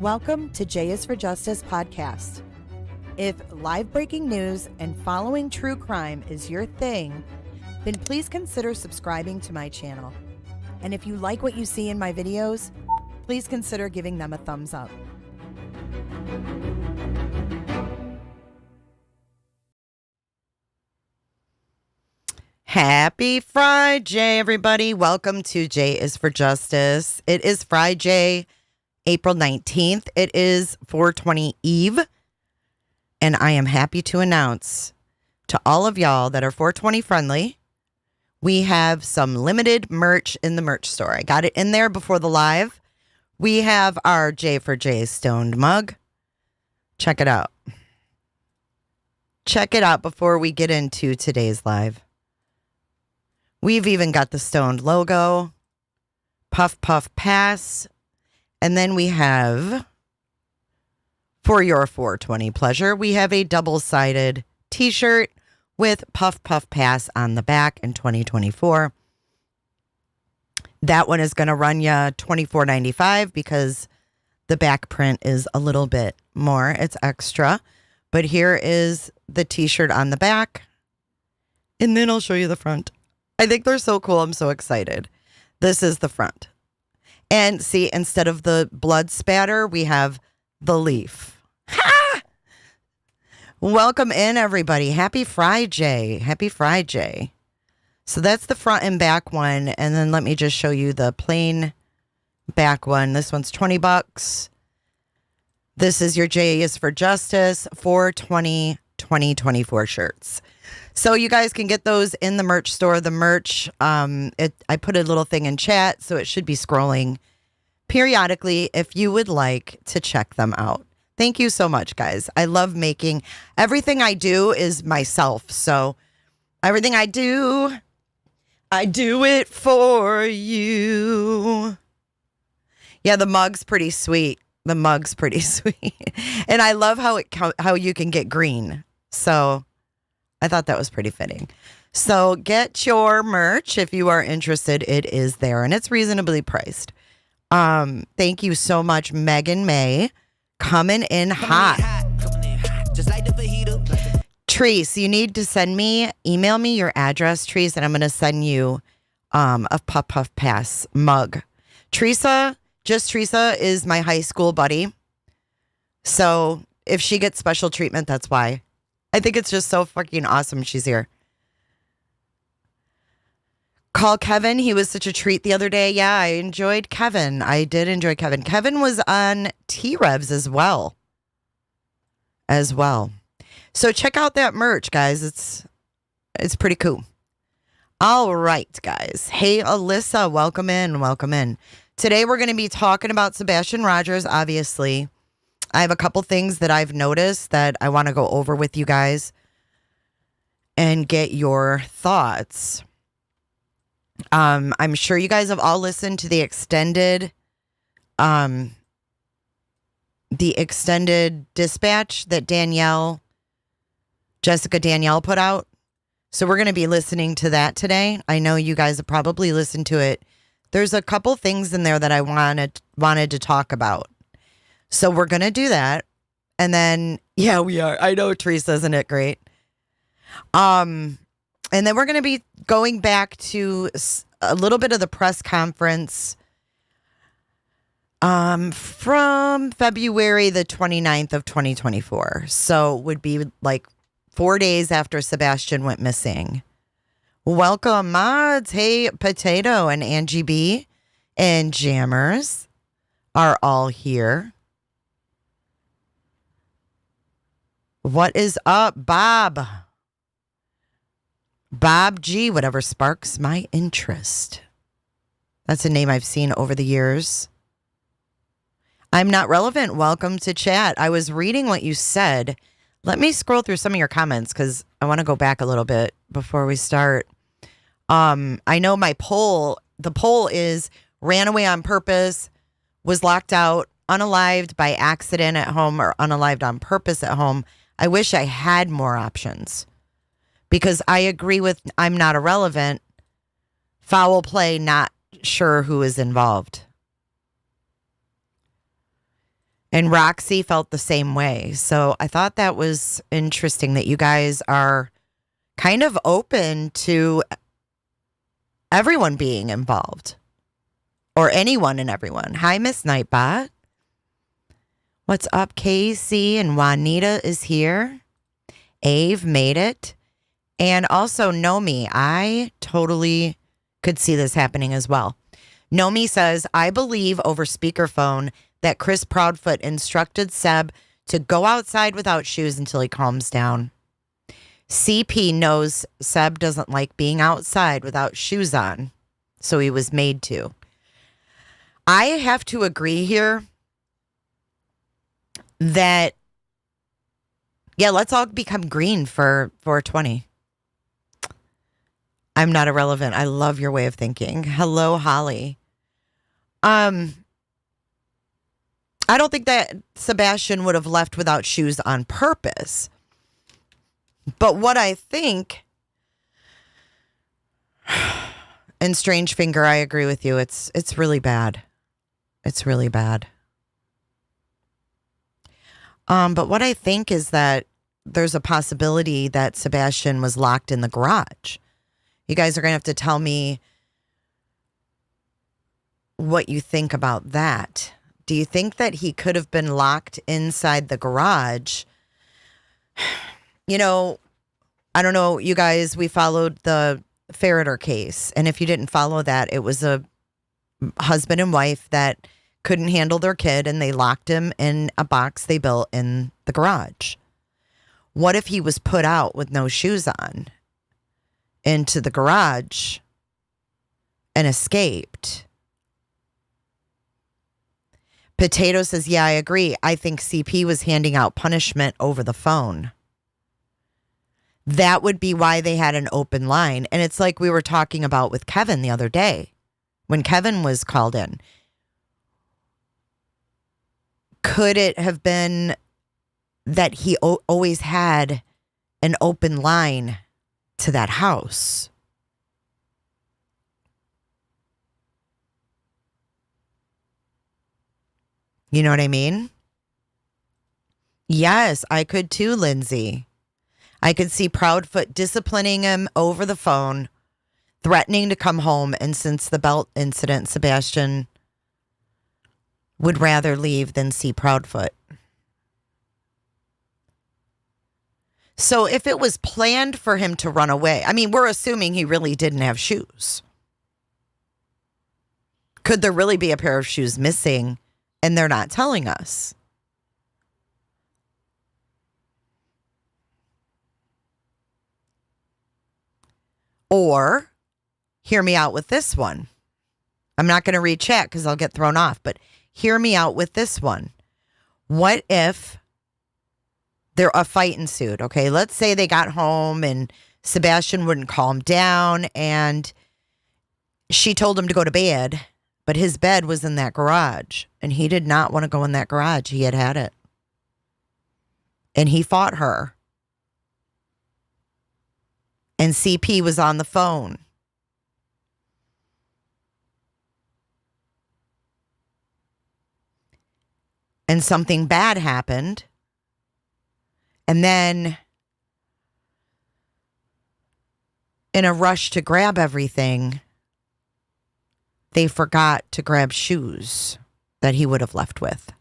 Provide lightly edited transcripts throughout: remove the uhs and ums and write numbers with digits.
Welcome to J is for Justice podcast. If live breaking news and following true crime is your thing, then please consider subscribing to my channel. And if you like what you see in my videos, please consider giving them a thumbs up. Happy Friday, everybody. Welcome to J is for Justice. It is Friday, April 19th. It is 420 Eve. And I am happy to announce to all of y'all that are 420 friendly, we have some limited merch in the merch store. I got it in there before the live. We have our J for J stoned mug. Check it out. Check it out before we get into today's live. We've even got the stoned logo, Puff Puff Pass, and then we have, for your 420 pleasure, we have a double-sided t-shirt with Puff Puff Pass on the back in 2024. That one is going to run you $24.95 because the back print is a little bit more. It's extra. But here is the t-shirt on the back. And then I'll show you the front. I think they're so cool. I'm so excited. This is the front. And see, instead of the blood spatter, we have the leaf. Ha! Welcome in, everybody. Happy Friday. Happy Friday. So that's the front and back one. And then let me just show you the plain back one. This one's $20. This is your J is for Justice 420 2024 shirts. So you guys can get those in the merch store. The merch, I put a little thing in chat, so it should be scrolling periodically if you would like to check them out. Thank you so much, guys. I love making, everything I do is myself. So everything I do it for you. Yeah, the mug's pretty sweet. The mug's pretty sweet. And I love how you can get green. So I thought that was pretty fitting. So get your merch if you are interested. It is there and it's reasonably priced. Thank you so much, Megan May, coming in hot. Just like the fajita. Treese, you need to email me your address, Treese, and I'm going to send you a Puff Puff Pass mug. Teresa is my high school buddy. So if she gets special treatment, that's why. I think it's just so fucking awesome she's here. Call Kevin. He was such a treat the other day. Yeah, I enjoyed Kevin. I did enjoy Kevin. Kevin was on T-Revs as well. So check out that merch, guys. It's pretty cool. All right, guys. Hey, Alyssa, welcome in. Today we're going to be talking about Sebastian Rogers, obviously. I have a couple things that I've noticed that I want to go over with you guys and get your thoughts. I'm sure you guys have all listened to the extended dispatch that Jessica Danielle put out. So we're going to be listening to that today. I know you guys have probably listened to it. There's a couple things in there that I wanted to talk about. So we're going to do that. And then, yeah, we are. I know, Teresa, isn't it great? And then we're going to be going back to a little bit of the press conference from February the 29th of 2024. So it would be like 4 days after Sebastian went missing. Welcome, mods. Hey, Potato and Angie B and Jammers are all here. What is up, Bob? Bob G, whatever sparks my interest. That's a name I've seen over the years. I'm not relevant. Welcome to chat. I was reading what you said. Let me scroll through some of your comments because I want to go back a little bit before we start. I know the poll is ran away on purpose, was locked out, unalived by accident at home, or unalived on purpose at home. I wish I had more options because I agree with I'm not irrelevant. Foul play, not sure who is involved. And Roxy felt the same way. So I thought that was interesting that you guys are kind of open to everyone being involved or anyone and everyone. Hi, Miss Nightbot. What's up, Casey? And Juanita is here. Ave made it. And also Nomi. I totally could see this happening as well. Nomi says, I believe over speakerphone that Chris Proudfoot instructed Seb to go outside without shoes until he calms down. CP knows Seb doesn't like being outside without shoes on, so he was made to. I have to agree here that, yeah, let's all become green for 420. I'm not irrelevant. I love your way of thinking. Hello, Holly. I don't think that Sebastian would have left without shoes on purpose. But what I think, and Strange Finger, I agree with you. It's really bad. It's really bad. But what I think is that there's a possibility that Sebastian was locked in the garage. You guys are going to have to tell me what you think about that. Do you think that he could have been locked inside the garage? You know, I don't know, you guys, we followed the Ferreter case. And if you didn't follow that, it was a husband and wife that couldn't handle their kid and they locked him in a box they built in the garage. What if he was put out with no shoes on into the garage and escaped? Potato says, yeah, I agree. I think CP was handing out punishment over the phone. That would be why they had an open line. And it's like we were talking about with Kevin the other day when Kevin was called in. Could it have been that he always had an open line to that house? You know what I mean? Yes, I could too, Lindsay. I could see Proudfoot disciplining him over the phone, threatening to come home, and since the belt incident, Sebastian would rather leave than see Proudfoot. So if it was planned for him to run away, I mean, we're assuming he really didn't have shoes. Could there really be a pair of shoes missing and they're not telling us? Or, hear me out with this one. I'm not going to read chat because I'll get thrown off, but hear me out with this one. What if a fight ensued? Okay, let's say they got home and Sebastian wouldn't calm down and she told him to go to bed, but his bed was in that garage and he did not want to go in that garage. He had it. And he fought her. and CP was on the phone. And something bad happened. And then, in a rush to grab everything, they forgot to grab shoes that he would have left with.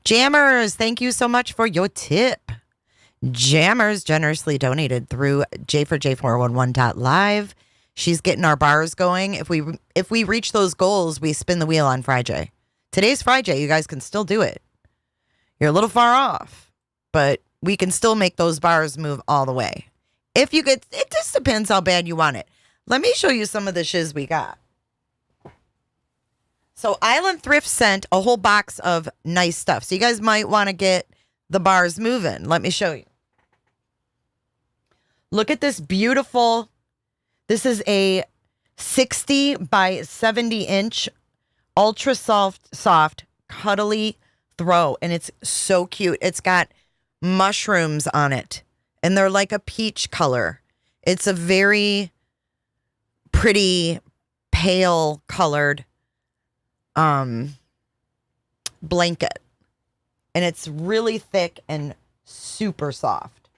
Jammers, thank you so much for your tip. Jammers generously donated through J4J411.live. She's getting our bars going. If we reach those goals, we spin the wheel on Friday. Today's Friday. You guys can still do it. You're a little far off, but we can still make those bars move all the way. If you get, it just depends how bad you want it. Let me show you some of the shiz we got. So Island Thrift sent a whole box of nice stuff. So you guys might want to get the bars moving. Let me show you. Look at this beautiful, this is a 60 by 70 inch ultra soft, cuddly throw. And it's so cute. It's got mushrooms on it. And they're like a peach color. It's a very pretty pale colored blanket. And it's really thick and super soft.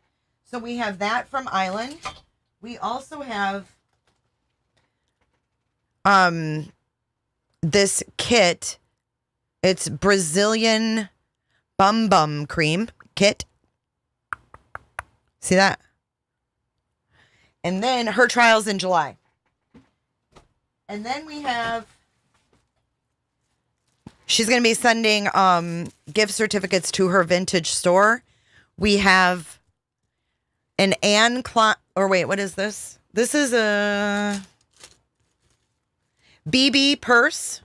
So we have that from Island. We also have this kit. It's Brazilian Bum Cream kit. See that? And then her trials in July. And then we have, she's going to be sending gift certificates to her vintage store. We have an Anne Klein, or wait, what is this? This is a BB purse.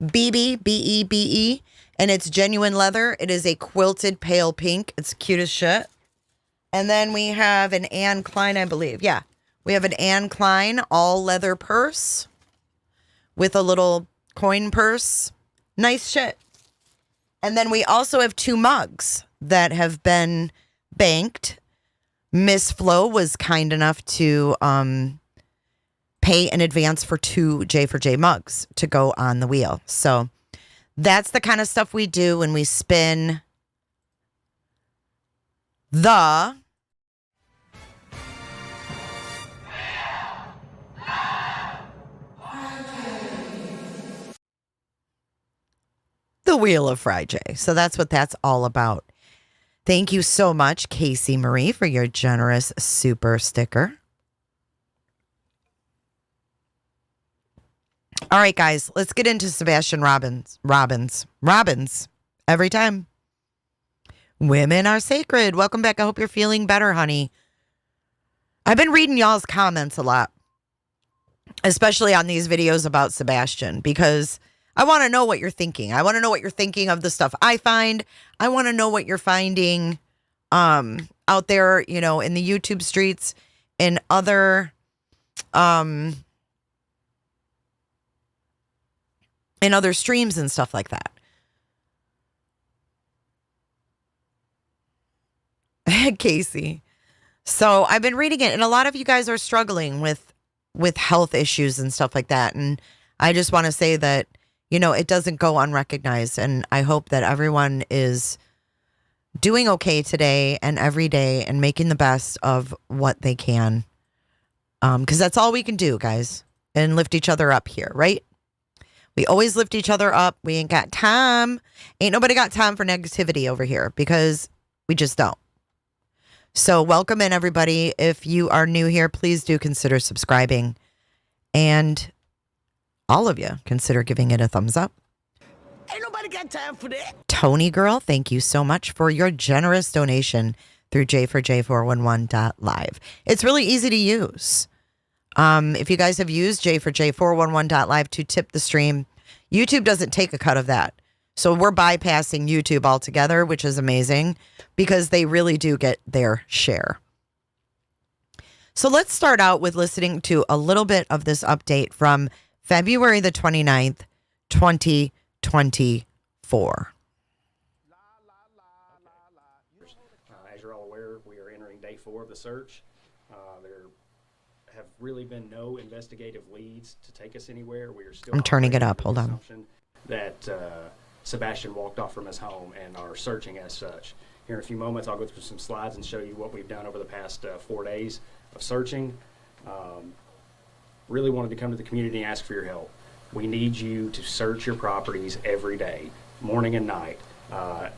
BB, B-E-B-E. And it's genuine leather. It is a quilted pale pink. It's cute as shit. And then we have an Anne Klein, I believe. Yeah. We have an Anne Klein all leather purse with a little coin purse. Nice shit. And then we also have 2 mugs that have been banked. Miss Flo was kind enough to pay in advance for 2 J4J mugs to go on the wheel. So that's the kind of stuff we do when we spin the Wheel of Friday. So that's what that's all about. Thank you so much, Casey Marie, for your generous super sticker. All right, guys, let's get into Sebastian Robbins. Every time. Women are sacred. Welcome back. I hope you're feeling better, honey. I've been reading y'all's comments a lot, especially on these videos about Sebastian, because I want to know what you're thinking. I want to know what you're thinking of the stuff I find. I want to know what you're finding out there, you know, in the YouTube streets, in other streams and stuff like that. Casey. So I've been reading it, and a lot of you guys are struggling with health issues and stuff like that. And I just want to say that, you know, it doesn't go unrecognized. And I hope that everyone is doing okay today and every day and making the best of what they can. Because that's all we can do, guys, and lift each other up here, right? We always lift each other up. We ain't got time. Ain't nobody got time for negativity over here, because we just don't. So welcome in, everybody. If you are new here, please do consider subscribing. And all of you, consider giving it a thumbs up. Ain't nobody got time for that. Tony Girl, thank you so much for your generous donation through J4J411.live. It's really easy to use. If you guys have used J4J411.live to tip the stream, YouTube doesn't take a cut of that. So we're bypassing YouTube altogether, which is amazing, because they really do get their share. So let's start out with listening to a little bit of this update from February the 29th, 2024. As you're all aware, we are entering day 4 of the search. There have really been no investigative leads to take us anywhere. We are still. I'm turning it up. operating Hold under the on. assumption that Sebastian walked off from his home and are searching as such. Here in a few moments, I'll go through some slides and show you what we've done over the past 4 days of searching. Really wanted to come to the community and ask for your help. We need you to search your properties every day, morning and night.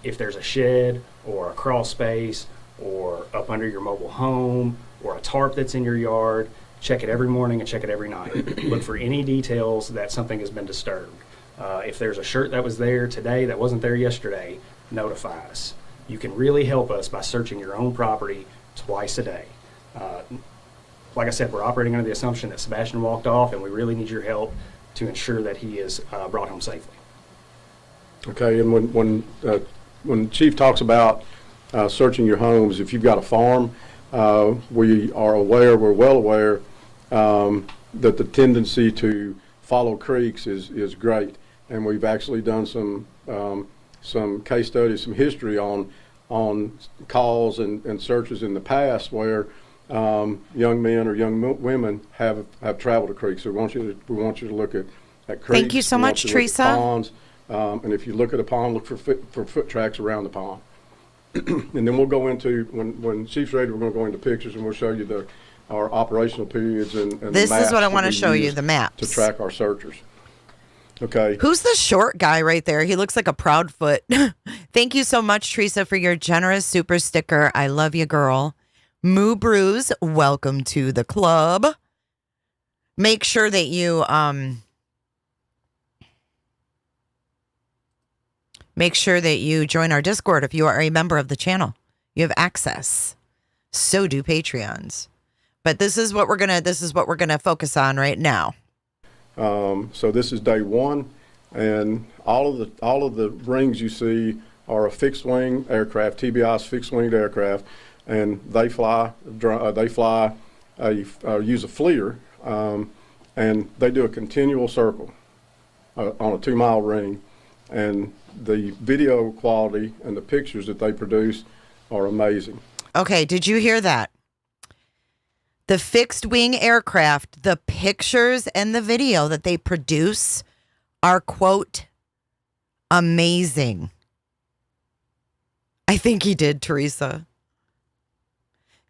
If there's a shed or a crawl space or up under your mobile home or a tarp that's in your yard, check it every morning and check it every night. Look for any details that something has been disturbed. If there's a shirt that was there today that wasn't there yesterday, notify us. You can really help us by searching your own property twice a day. Like I said, we're operating under the assumption that Sebastian walked off, and we really need your help to ensure that he is brought home safely. Okay, and when Chief talks about searching your homes, if you've got a farm, we're well aware that the tendency to follow creeks is great, and we've actually done some case studies, some history on calls and searches in the past where young men or young women have traveled to creeks. So we want you to look at creeks. Thank you so much, Teresa. Ponds, and if you look at a pond, look for foot tracks around the pond. And then we'll go into, when Chief's ready, we're going to go into pictures and we'll show you our operational periods and this the maps is what I want to that we show you, use the maps. to track our searchers. Okay. Who's the short guy right there? He looks like a Proudfoot. Thank you so much, Teresa, for your generous super sticker. I love you, girl. Moo Brews, welcome to the club. Make sure that you join our Discord if you are a member of the channel. You have access. So do Patreons. But this is what we're gonna focus on right now. So this is day one, and all of the rings you see are a fixed wing aircraft, TBI's fixed winged aircraft, and they use a FLIR, and they do a continual circle on a 2-mile ring, and the video quality and the pictures that they produce are amazing. Okay, did you hear that? The fixed wing aircraft, the pictures and the video that they produce are, quote, amazing. I think he did, Teresa.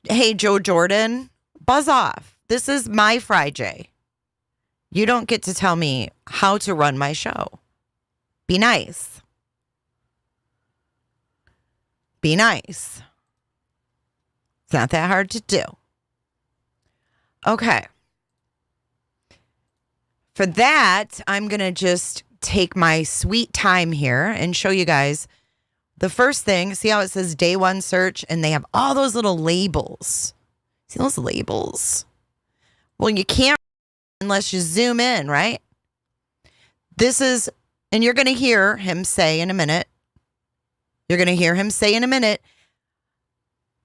Hey, Joe Jordan, buzz off. This is my Friday. You don't get to tell me how to run my show. Be nice. Be nice. It's not that hard to do. Okay. For that, I'm going to just take my sweet time here and show you guys the first thing. See how it says day one search and they have all those little labels. See those labels? Well, you can't unless you zoom in, right? This is, and you're going to hear him say in a minute. You're going to hear him say in a minute.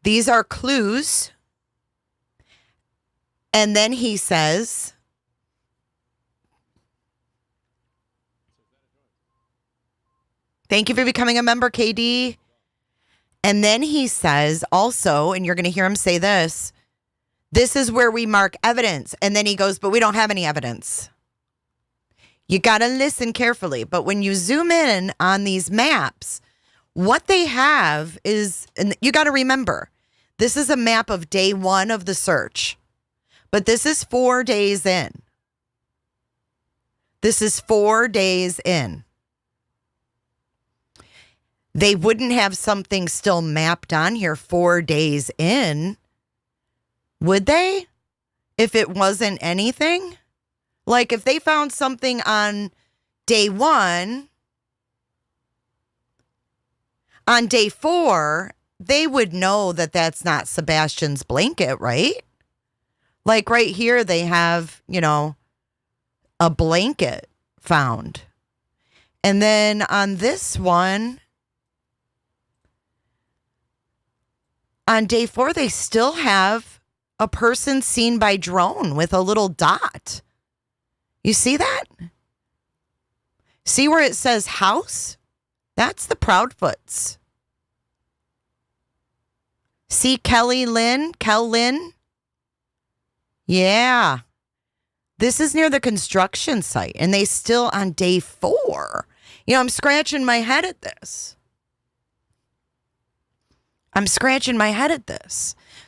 These are clues. And then he says, thank you for becoming a member, KD. And then he says also, and you're going to hear him say this is where we mark evidence. And then he goes, but we don't have any evidence. You got to listen carefully. But when you zoom in on these maps, what they have is, and you got to remember, this is a map of day one of the search. But this is 4 days in. This is 4 days in. They wouldn't have something still mapped on here 4 days in, would they? If it wasn't anything? Like if they found something on day one, on day 4, they would know that that's not Sebastian's blanket, right? Like right here, they have, a blanket found. And then on this one, on day 4, they still have a person seen by drone with a little dot. You see that? See where it says house? That's the Proudfoots. See Kel Lynn? Yeah. This is near the construction site, and they still on day 4. You know, I'm scratching my head at this.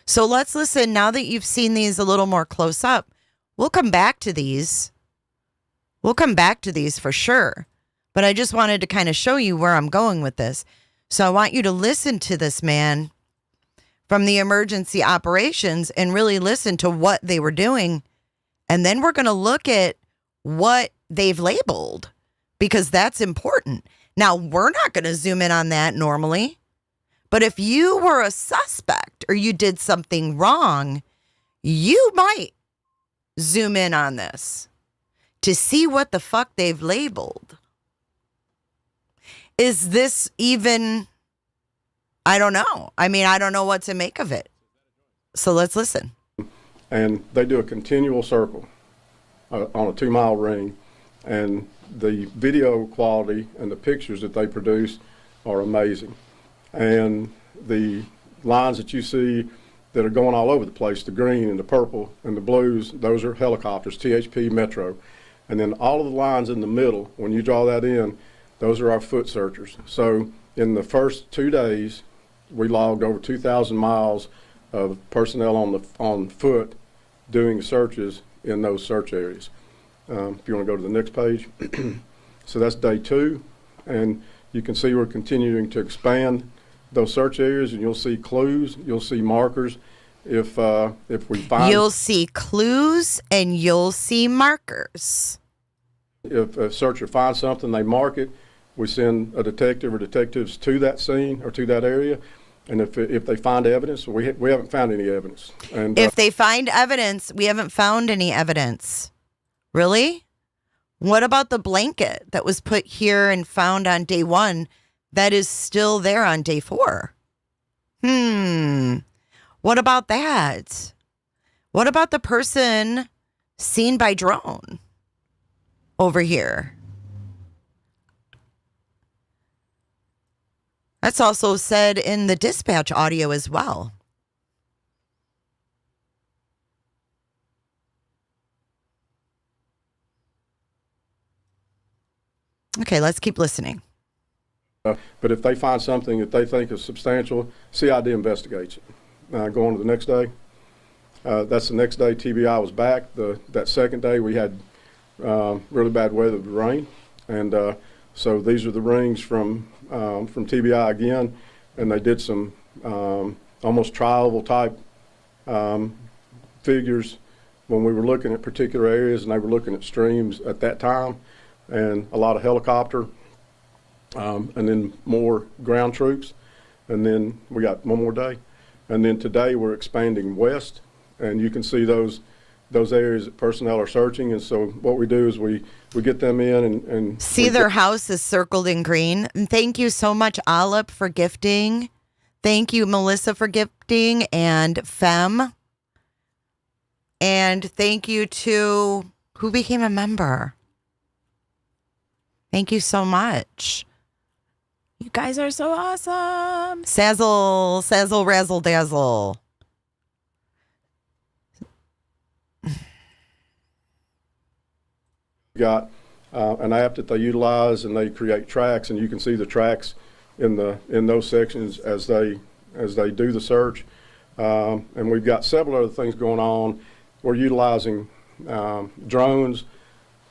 So let's listen. Now that you've seen these a little more close up, we'll come back to these. For sure. But I just wanted to kind of show you where I'm going with this. So I want you to listen to this man from the emergency operations and really listen to what they were doing. And then we're going to look at what they've labeled, because that's important. Now, we're not going to zoom in on that normally. But if you were a suspect or you did something wrong, you might zoom in on this to see what the fuck they've labeled. Is this even, I don't know. I mean, I don't know what to make of it. So let's listen. And they do a continual circle on a 2-mile ring. And the video quality and the pictures that they produce are amazing. And the lines that you see that are going all over the place, the green and the purple and the blues, those are helicopters, THP Metro. And then all of the lines in the middle, when you draw that in, those are our foot searchers. So in the first 2 days, we logged over 2,000 miles of personnel on foot doing searches in those search areas. If you want to go to the next page. So that's day 2, and you can see we're continuing to expand those search areas, and you'll see clues, you'll see markers. If we find, you'll see clues and you'll see markers. If a searcher finds something, they mark it. We send a detective or detectives to that scene or to that area. And if they find evidence, we haven't found any evidence. And if they find evidence, we haven't found any evidence. Really? What about the blanket that was put here and found on day 1 that is still there on day 4? What about that? What about the person seen by drone over here? That's also said in the dispatch audio as well. Okay, let's keep listening. But if they find something that they think is substantial, CID investigates it. Go on to the next day. That's the next day TBI was back. That second day we had really bad weather with rain. And so these are the rings from TBI again. And they did some almost tri-oval type figures when we were looking at particular areas, and they were looking at streams at that time, and a lot of helicopter, and then more ground troops. And then we got one more day. And then today we're expanding west, and you can see those areas that personnel are searching. And so what we do is we get them in and see their house is circled in green. And thank you so much, Alip, for gifting. Thank you, Melissa, for gifting, and Fem. And thank you to who became a member. Thank you so much. You guys are so awesome. Sazzle, razzle, dazzle. Got an app that they utilize, and they create tracks, and you can see the tracks in those sections as they do the search. And we've got several other things going on. We're utilizing drones,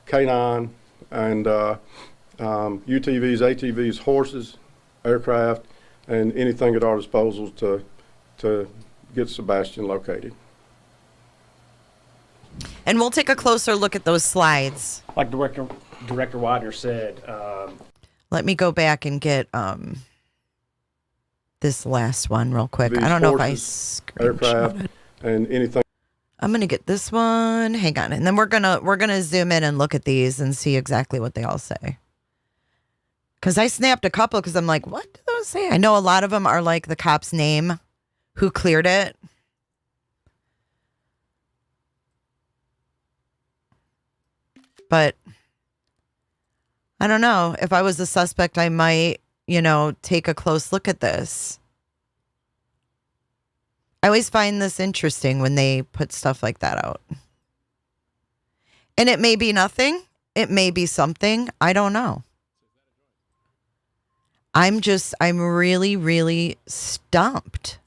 K9, and UTVs, ATVs, horses, aircraft, and anything at our disposal to get Sebastian located. And we'll take a closer look at those slides. Like Director Widener said. Let me go back and get this last one real quick. These I don't know if I horses, aircraft, screenshot it. and anything. I'm gonna get this one. Hang on, and then we're gonna zoom in and look at these and see exactly what they all say. Because I snapped a couple because I'm like, what do those say? I know a lot of them are like the cop's name who cleared it. But I don't know. If I was a suspect, I might, take a close look at this. I always find this interesting when they put stuff like that out. And it may be nothing. It may be something. I don't know. I'm really, really stumped.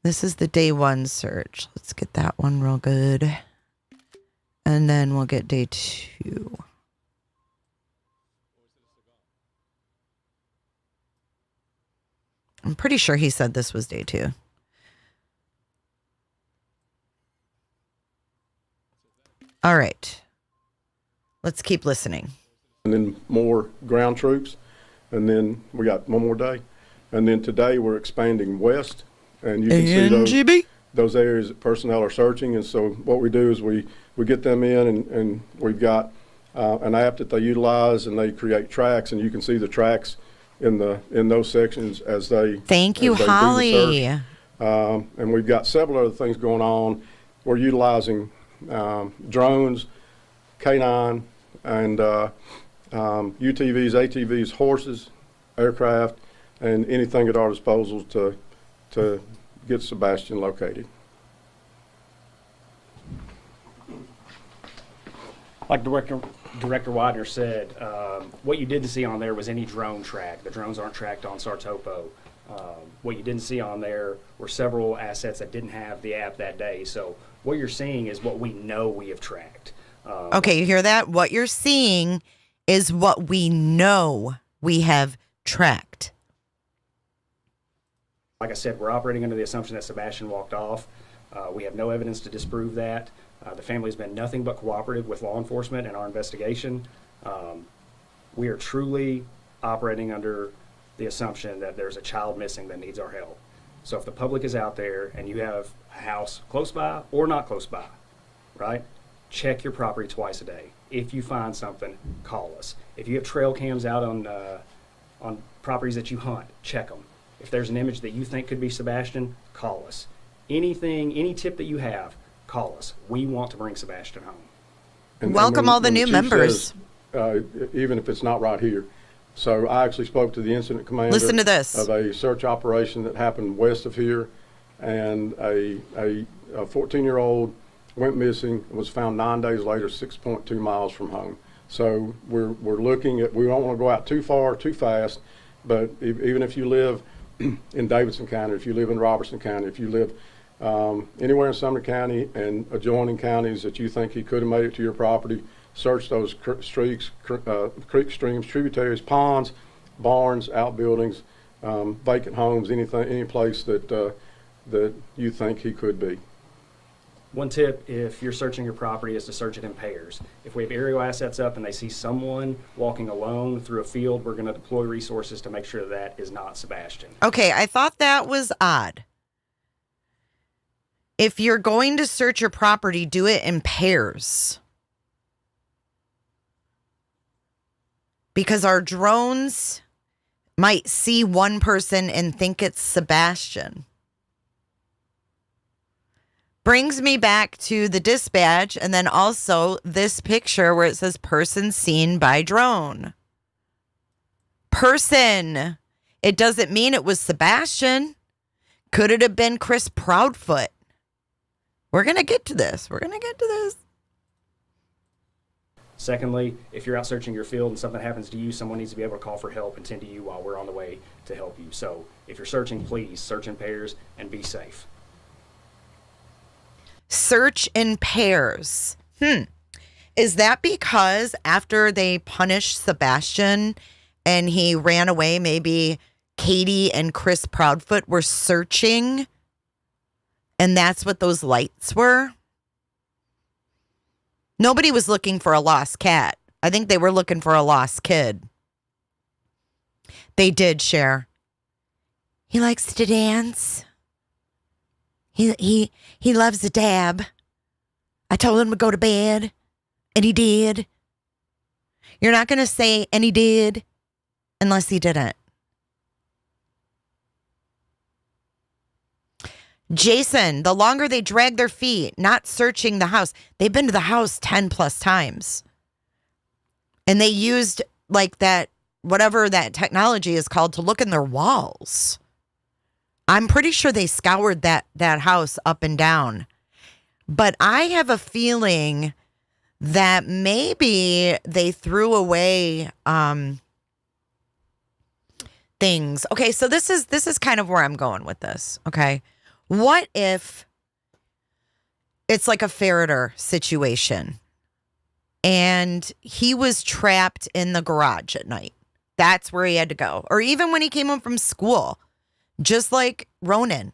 This is the day one search. Let's get that one real good. And then we'll get day two. I'm pretty sure he said this was day two. All right. Let's keep listening. And then more ground troops. And then we got one more day. And then today we're expanding west. And you can see those areas that personnel are searching. And so what we do is we get them in, and we've got an app that they utilize, and they create tracks. And you can see the tracks in those sections as they Thank you, as they Holly. do the search. And we've got several other things going on. We're utilizing drones, K9, and UTVs, ATVs, horses, aircraft, and anything at our disposal to get Sebastian located. Like Director Widener said, what you didn't see on there was any drone track. The drones aren't tracked on Sartopo. What you didn't see on there were several assets that didn't have the app that day. So what you're seeing is what we know we have tracked. Okay, you hear that? What you're seeing is what we know we have tracked. Like I said, we're operating under the assumption that Sebastian walked off. We have no evidence to disprove that. The family has been nothing but cooperative with law enforcement in our investigation. We are truly operating under the assumption that there's a child missing that needs our help. So if the public is out there and you have a house close by or not close by, right, check your property twice a day. If you find something, call us. If you have trail cams out on properties that you hunt, check them. If there's an image that you think could be Sebastian, call us. Anything, any tip that you have, call us. We want to bring Sebastian home. And Welcome all the new chief members. says, even if it's not right here. So I actually spoke to the incident commander. Listen to this. Of a search operation that happened west of here, and a 14-year-old went missing and was found 9 days later, 6.2 miles from home. So we're looking at, we don't want to go out too far, too fast, but even if you live in Davidson County, if you live in Robertson County, if you live anywhere in Sumner County and adjoining counties that you think he could have made it to your property, search those creeks, streams, tributaries, ponds, barns, outbuildings, vacant homes, anything, any place that you think he could be. One tip, if you're searching your property, is to search it in pairs. If we have aerial assets up and they see someone walking alone through a field, we're going to deploy resources to make sure that is not Sebastian. Okay, I thought that was odd. If you're going to search your property, do it in pairs. Because our drones might see one person and think it's Sebastian. Brings me back to the dispatch and then also this picture where it says person seen by drone. Person. It doesn't mean it was Sebastian. Could it have been Chris Proudfoot? We're going to get to this. Secondly, if you're out searching your field and something happens to you, someone needs to be able to call for help and tend to you while we're on the way to help you. So if you're searching, please search in pairs and be safe. Search in pairs. Is that because after they punished Sebastian and he ran away, maybe Katie and Chris Proudfoot were searching and that's what those lights were? Nobody was looking for a lost cat. I think they were looking for a lost kid. They did share. He likes to dance. He loves to dab. I told him to go to bed, and he did. You're not going to say, and he did, unless he didn't. Jason, the longer they drag their feet, not searching the house, they've been to the house 10 plus times. And they used like that, whatever that technology is called, to look in their walls. I'm pretty sure they scoured that house up and down. But I have a feeling that maybe they threw away things. Okay, so this is kind of where I'm going with this. Okay. What if it's like a Faraday situation and he was trapped in the garage at night? That's where he had to go. Or even when he came home from school, just like Ronan.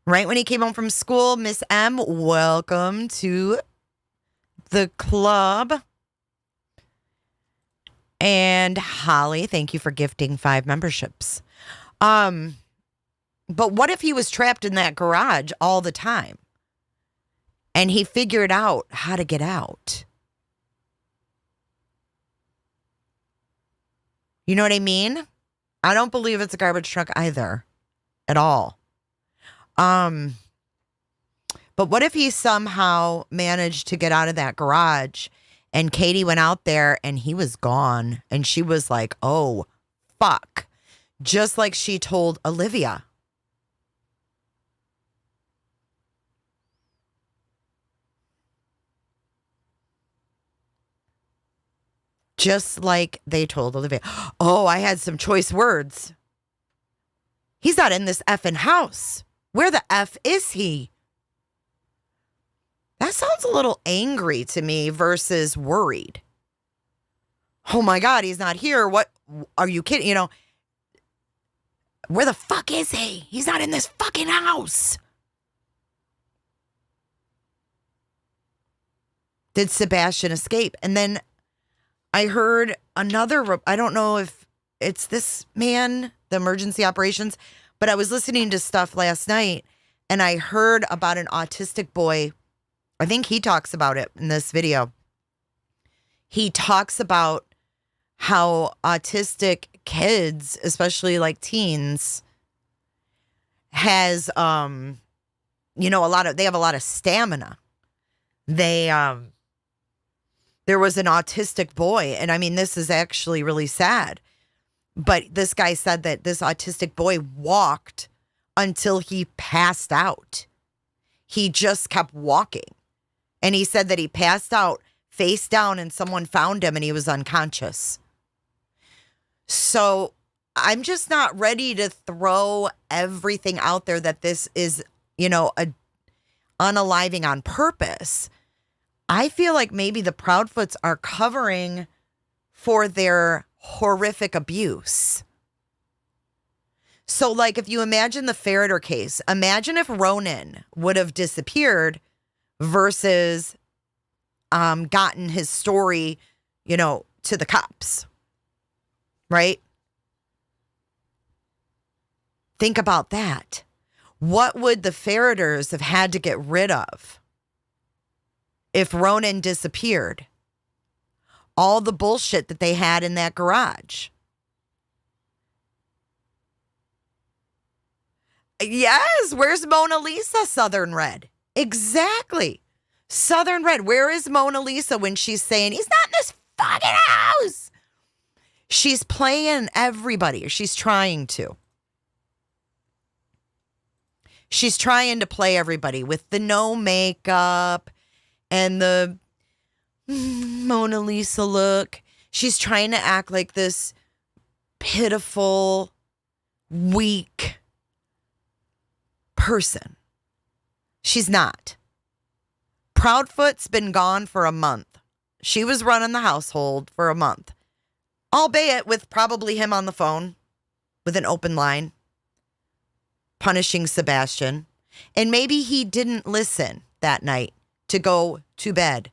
Right when he came home from school, Miss M, welcome to the club. And Holly, thank you for gifting 5 memberships. But what if he was trapped in that garage all the time and he figured out how to get out? You know what I mean? I don't believe it's a garbage truck either at all. But what if he somehow managed to get out of that garage and Katie went out there and he was gone and she was like, oh, fuck. Just like she told Olivia. Just like they told Olivia. Oh, I had some choice words. He's not in this effing house. Where the F is he? That sounds a little angry to me versus worried. Oh my God, he's not here. What? Are you kidding? You know, where the fuck is he? He's not in this fucking house. Did Sebastian escape? And then I heard another, I don't know if it's this man, the emergency operations, but I was listening to stuff last night and I heard about an autistic boy. I think he talks about it in this video. He talks about how autistic kids, especially like teens, has, they have a lot of stamina. There was an autistic boy, and I mean, this is actually really sad. But this guy said that this autistic boy walked until he passed out. He just kept walking. And he said that he passed out face down and someone found him and he was unconscious. So I'm just not ready to throw everything out there that this is, unaliving on purpose. I feel like maybe the Proudfoots are covering for their horrific abuse. So like if you imagine the Faraday case, imagine if Ronan would have disappeared versus gotten his story, to the cops. Right? Think about that. What would the Faradays have had to get rid of if Ronan disappeared? All the bullshit that they had in that garage. Yes, where's Mona Lisa, Southern Red? Exactly. Southern Red, where is Mona Lisa when she's saying, he's not in this fucking house? She's playing everybody. She's trying to. She's trying to play everybody with the no makeup and the Mona Lisa look. She's trying to act like this pitiful, weak person. She's not. Proudfoot's been gone for a month. She was running the household for a month. Albeit with probably him on the phone with an open line, punishing Sebastian. And maybe he didn't listen that night to go to bed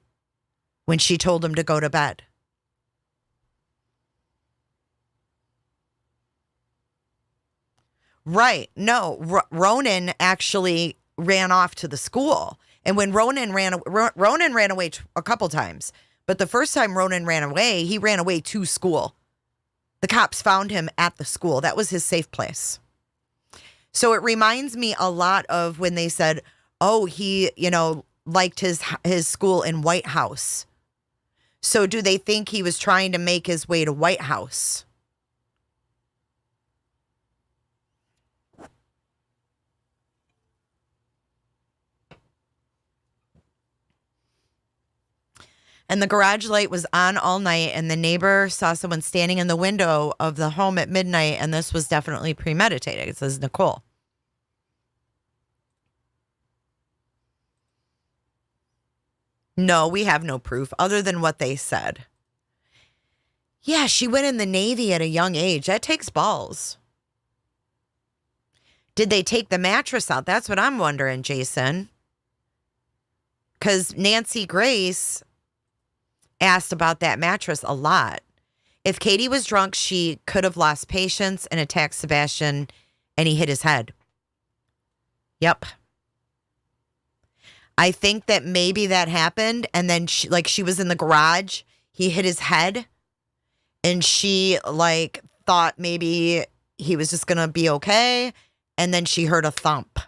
when she told him to go to bed. Right. No, Ronan actually ran off to the school. And when Ronan ran away a couple times. But the first time Ronan ran away, he ran away to school. The cops found him at the school. That was his safe place. So it reminds me a lot of when they said, oh, he, liked his school in White House. So do they think he was trying to make his way to White House? And the garage light was on all night, and the neighbor saw someone standing in the window of the home at midnight, and this was definitely premeditated. It says Nicole. No, we have no proof other than what they said. Yeah, she went in the Navy at a young age. That takes balls. Did they take the mattress out? That's what I'm wondering, Jason. Because Nancy Grace asked about that mattress a lot. If Katie was drunk, she could have lost patience and attacked Sebastian, and he hit his head. Yep. I think that maybe that happened, and then she was in the garage. He hit his head, and she thought maybe he was just gonna be okay, and then she heard a thump.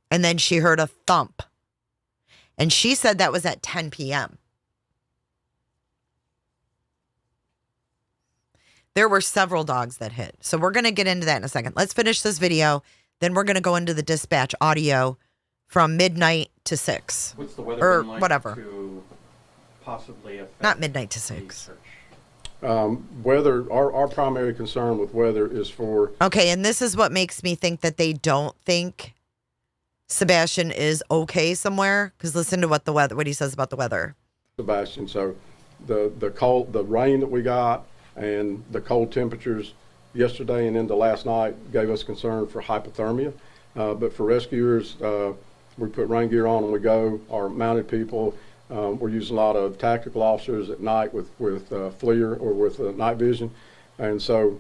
And then she heard a thump. And she said that was at 10 p.m. There were several dogs that hit. So we're going to get into that in a second. Let's finish this video. Then we're going to go into the dispatch audio from midnight to 6. What's the weather or been like whatever. to possibly affect Not midnight to the 6. search? Weather, our primary concern with weather is for, Okay, and this is what makes me think that they don't think Sebastian is okay somewhere. Because listen to what he says about the weather. Sebastian. So the rain that we got and the cold temperatures yesterday and into last night gave us concern for hypothermia. But for rescuers, we put rain gear on when we go. Our mounted people, we're using a lot of tactical officers at night with FLIR or with night vision. And so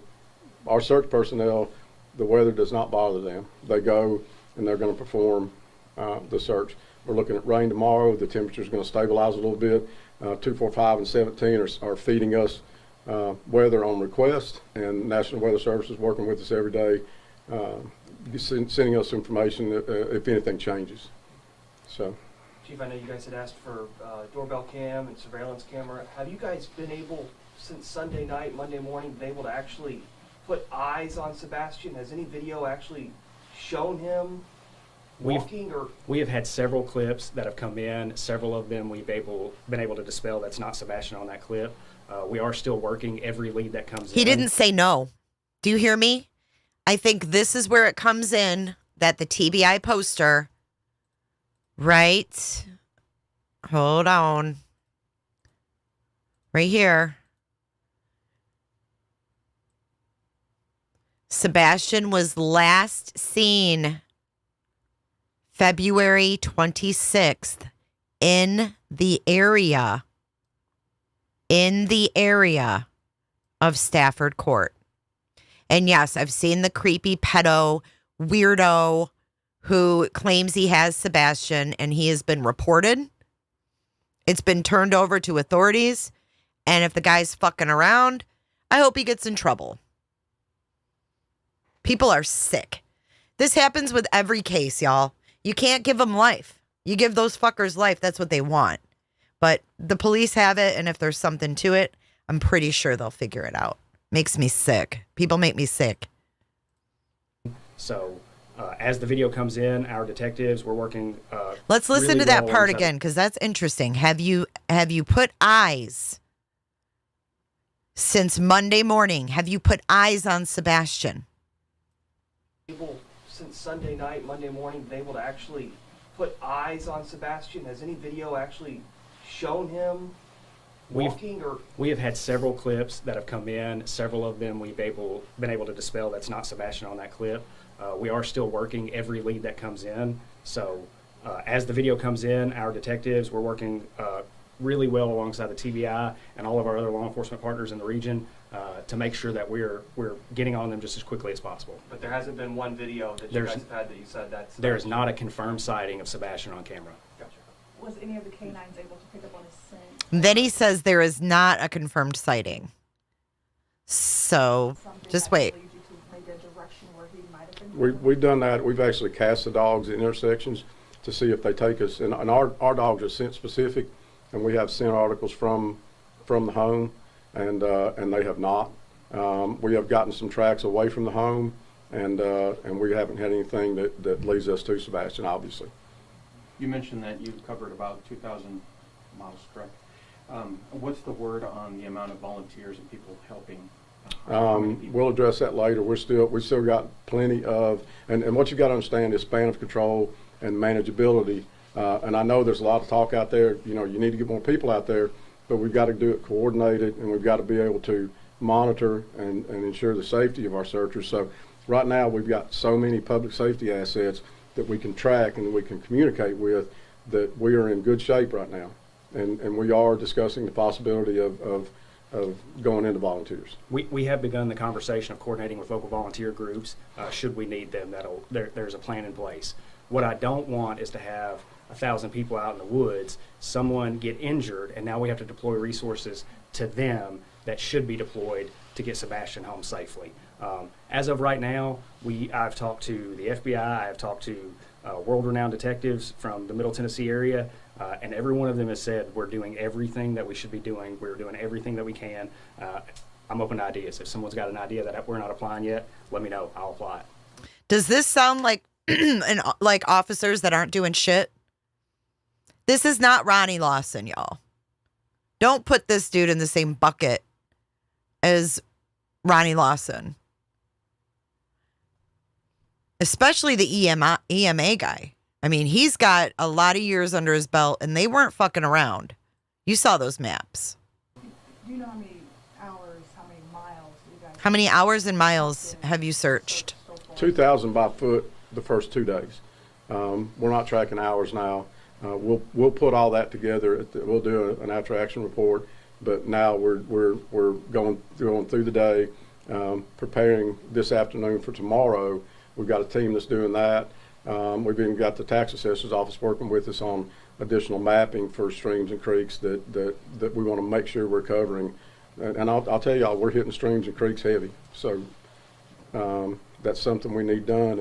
our search personnel, the weather does not bother them. They go and they're going to perform the search. We're looking at rain tomorrow. The temperature is going to stabilize a little bit. 245 and 17 are feeding us weather on request, and National Weather Service is working with us every day, sending us information if anything changes. So, Chief, I know you guys had asked for doorbell cam and surveillance camera. Have you guys been able, since Sunday night, Monday morning, been able to actually put eyes on Sebastian? Has any video actually shown him walking? We have had several clips that have come in. Several of them we've been able to dispel. That's not Sebastian on that clip. We are still working every lead that comes in. He didn't say no. Do you hear me? I think this is where it comes in that the TBI poster, right? Hold on. Right here. Sebastian was last seen February 26th in the area of Stafford Court. And yes, I've seen the creepy pedo weirdo who claims he has Sebastian, and he has been reported. It's been turned over to authorities. And if the guy's fucking around, I hope he gets in trouble. People are sick. This happens with every case, y'all. You can't give them life. You give those fuckers life. That's what they want. But the police have it, and if there's something to it, I'm pretty sure they'll figure it out. Makes me sick. People make me sick. So as the video comes in, our detectives, we're working. Let's listen really to that well part alongside- again, because that's interesting. Have you put eyes since Monday morning? Have you put eyes on Sebastian? Since Sunday night, Monday morning, been able to actually put eyes on Sebastian? Has any video actually shown him walking? We have had several clips that have come in. Several of them we've been able to dispel. That's not Sebastian on that clip. We are still working every lead that comes in. So as the video comes in, our detectives, we're working really well alongside the TBI and all of our other law enforcement partners in the region to make sure that we're getting on them just as quickly as possible. But there hasn't been one video that you guys have had that you said that's... There is not a confirmed sighting of Sebastian on camera. Gotcha. Was any of the canines able to pick up on his scent? Then he says there is not a confirmed sighting. So Something just that wait. leads you to maybe a direction where he might have been going? we've done that. We've actually cast the dogs at intersections to see if they take us. And our dogs are scent specific, and we have scent articles from the home, and they have not. We have gotten some tracks away from the home, and we haven't had anything that leads us to Sebastian, obviously. You mentioned that you've covered about 2,000 miles, correct? What's the word on the amount of volunteers and people helping? How many people? We'll address that later. We still got plenty of, and what you got to understand is span of control and manageability. And I know there's a lot of talk out there. You know, you need to get more people out there, but we've got to do it coordinated, and we've got to be able to monitor and ensure the safety of our searchers. So right now we've got so many public safety assets that we can track and we can communicate with, that we are in good shape right now. And we are discussing the possibility of going into volunteers. We have begun the conversation of coordinating with local volunteer groups. Should we need them, there's a plan in place. What I don't want is to have 1,000 people out in the woods, someone get injured, and now we have to deploy resources to them that should be deployed to get Sebastian home safely. As of right now, I've talked to the FBI, I've talked to world-renowned detectives from the Middle Tennessee area, and every one of them has said we're doing everything that we should be doing. We're doing everything that we can. I'm open to ideas. If someone's got an idea that we're not applying yet, let me know. I'll apply it. Does this sound like like officers that aren't doing shit? This is not Ronnie Lawson, y'all. Don't put this dude in the same bucket as Ronnie Lawson. Especially the EMA guy. I mean, he's got a lot of years under his belt, and they weren't fucking around. You saw those maps. Do you know how many hours, how many miles you guys? How many hours and miles have you searched? 2,000 by foot the first 2 days. We're not tracking hours now. We'll put all that together. We'll do an after action report. But now we're going through the day, preparing this afternoon for tomorrow. We've got a team that's doing that. We've even got the tax assessor's office working with us on additional mapping for streams and creeks that we want to make sure we're covering. And I'll tell y'all, we're hitting streams and creeks heavy. So that's something we need done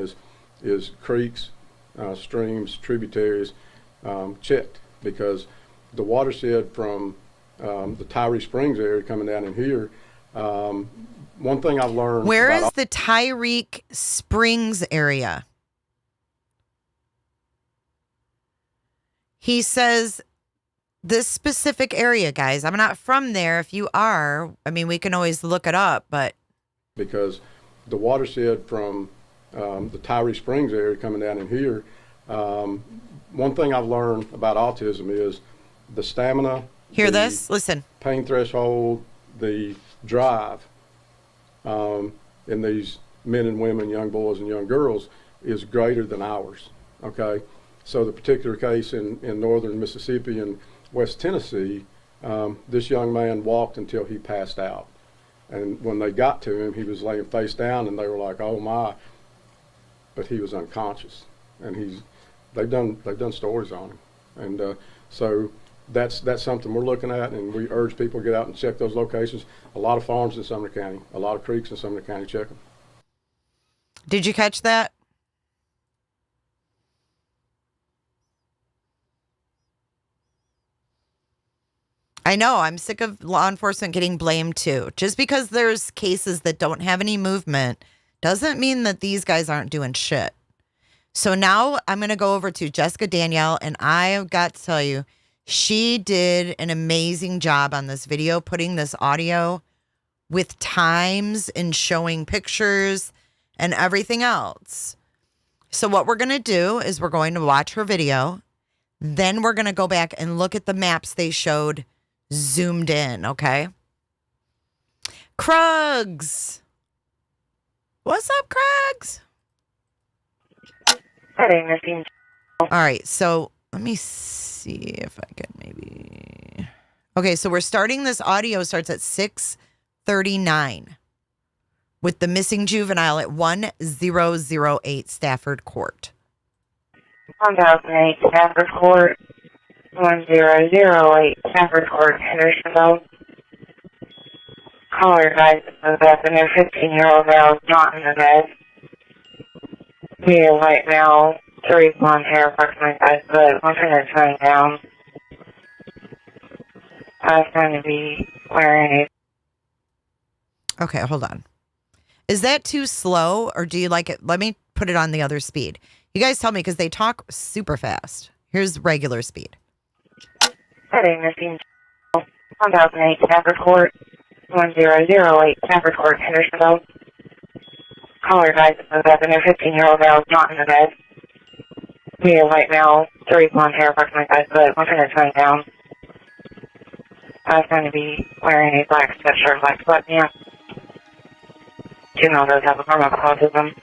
is creeks, streams, tributaries checked, because the watershed from the Tyree Springs area coming down in here, one thing I've learned. Where is the Tyree Springs area? He says this specific area, guys. I'm not from there. If you are, I mean, we can always look it up, but. Because the watershed from the Tyree Springs area coming down in here, one thing I've learned about autism is the stamina. Hear this? Listen. Pain threshold, the drive in these men and women, young boys and young girls, is greater than ours, okay? So the particular case in northern Mississippi and West Tennessee, this young man walked until he passed out. And when they got to him, he was laying face down, and they were like, "Oh my!" But he was unconscious, and they've done stories on him, and so that's something we're looking at, and we urge people to get out and check those locations. A lot of farms in Sumner County, a lot of creeks in Sumner County. Check them. Did you catch that? I know, I'm sick of law enforcement getting blamed too. Just because there's cases that don't have any movement doesn't mean that these guys aren't doing shit. So now I'm going to go over to Jessica Danielle, and I've got to tell you, she did an amazing job on this video, putting this audio with times and showing pictures and everything else. So what we're going to do is we're going to watch her video. Then we're going to go back and look at the maps they showed zoomed in, okay? Krugs. What's up, Krugs? All right, so let me see if I can maybe. Okay, so we're starting this audio starts at 6:39 with the missing juvenile at 1008 Stafford Court. 1008 Stafford Court. 1008 Stafford Court, Hendersonville. Caller advised of that and their 15-year-old male is not in the bed. He is right now, 3 blonde hair, approximately 5 foot, one finger turning down. I was going to be wearing a. Okay, hold on. Is that too slow, or do you like it? Let me put it on the other speed. You guys tell me, because they talk super fast. Here's regular speed. Heading missing 1008 Stafford Court, 1008 Stafford Court, Hendersonville. Caller advised that a 15-year-old male is not in the bed. Male white male, 30 blonde hair, approximately 5 foot, 120 pounds. Going to be wearing a black sweatshirt, black sweatpants. Female does have a form of autism.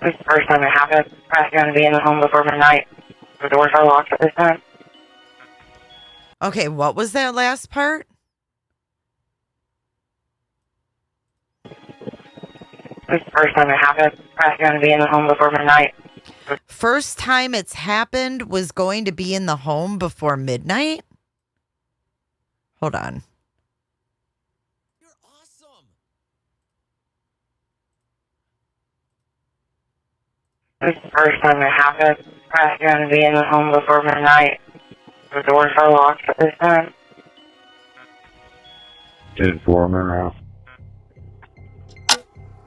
This is the first time it happened. Probably going to be in the home before midnight. The doors are locked at this time. Okay, what was that last part? This is the first time it happened. Probably going to be in the home before midnight. First time it's happened was going to be in the home before midnight? Hold on. You're awesome. This is the first time it happened. Probably going to be in the home before midnight. The doors are locked at this time. 10-4 now.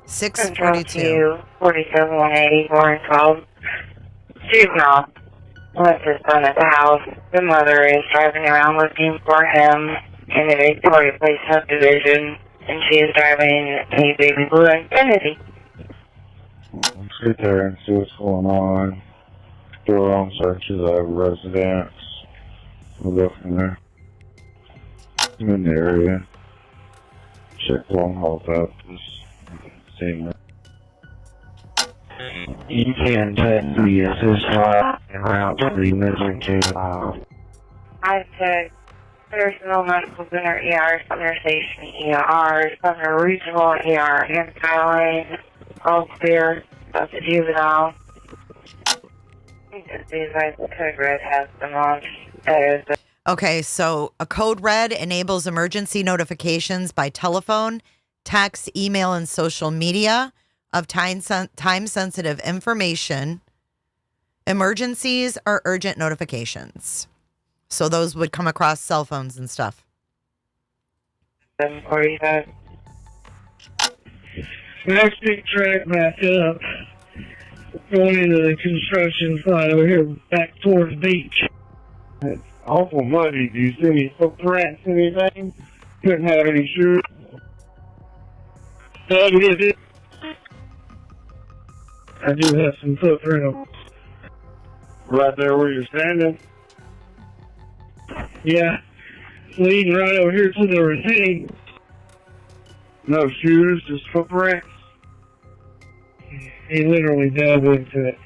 642. 47, 180, 4 and 12. Juvenile left his son at the house. The mother is driving around looking for him in the Victoria Place subdivision, and she is driving a baby blue Infiniti. Let's get there and see what's going on. Do our own searches of residents. We'll go from there. I'm in the area. Check long haul up. Seeing it. You can text me at this line and route to the missing 2 miles. I said, there's no medical center ER, Sumner Station ER, Sumner Regional ER, and Skyline, all clear, about the juvenile. These guys, the code red has them on. Okay, so a code red enables emergency notifications by telephone, text, email, and social media of time-sensitive information. Emergencies are urgent notifications. So those would come across cell phones and stuff. 745. Next big track back up. Going into the construction site over here back towards the beach. It's awful muddy. Do you see any footprints, anything? Couldn't have any shoes. Doug, is it? I do have some footprints. Right there where you're standing? Yeah. Leading right over here to the retaining. No shoes, just footprints? He literally dove into it.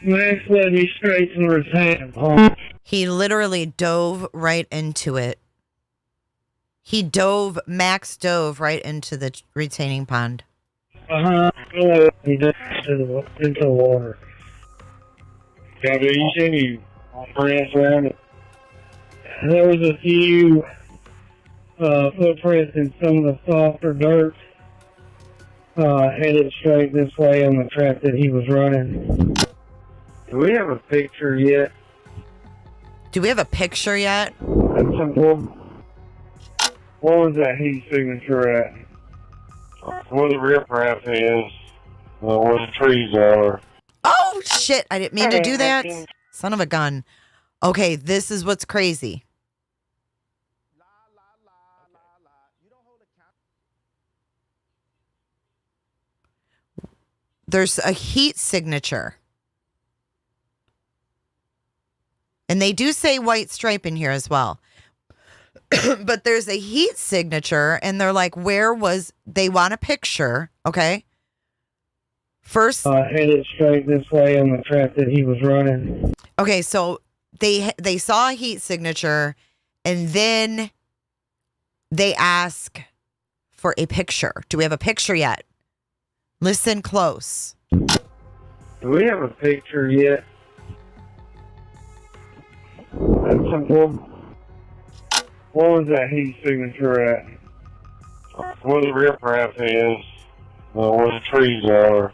Max led me straight to the retaining pond. He literally dove right into it. Max dove right into the retaining pond. He dove into the water. Have you seen any footprints around it? There was a few footprints in some of the softer dirt. Headed straight this way on the track that he was running. Do we have a picture yet? Do we have a picture yet? That's simple. What was that heat signature at? Where the riprap is, where the trees are. Oh, shit. I didn't mean to do that. Son of a gun. Okay, this is what's crazy. There's a heat signature. And they do say white stripe in here as well. But there's a heat signature, and they're like, they want a picture, okay? First, headed straight this way on the track that he was running. Okay, so they saw a heat signature, and then they ask for a picture. Do we have a picture yet? Listen close. Do we have a picture yet? That's simple. What was that heat signature at? Where the riprap is, where the trees are.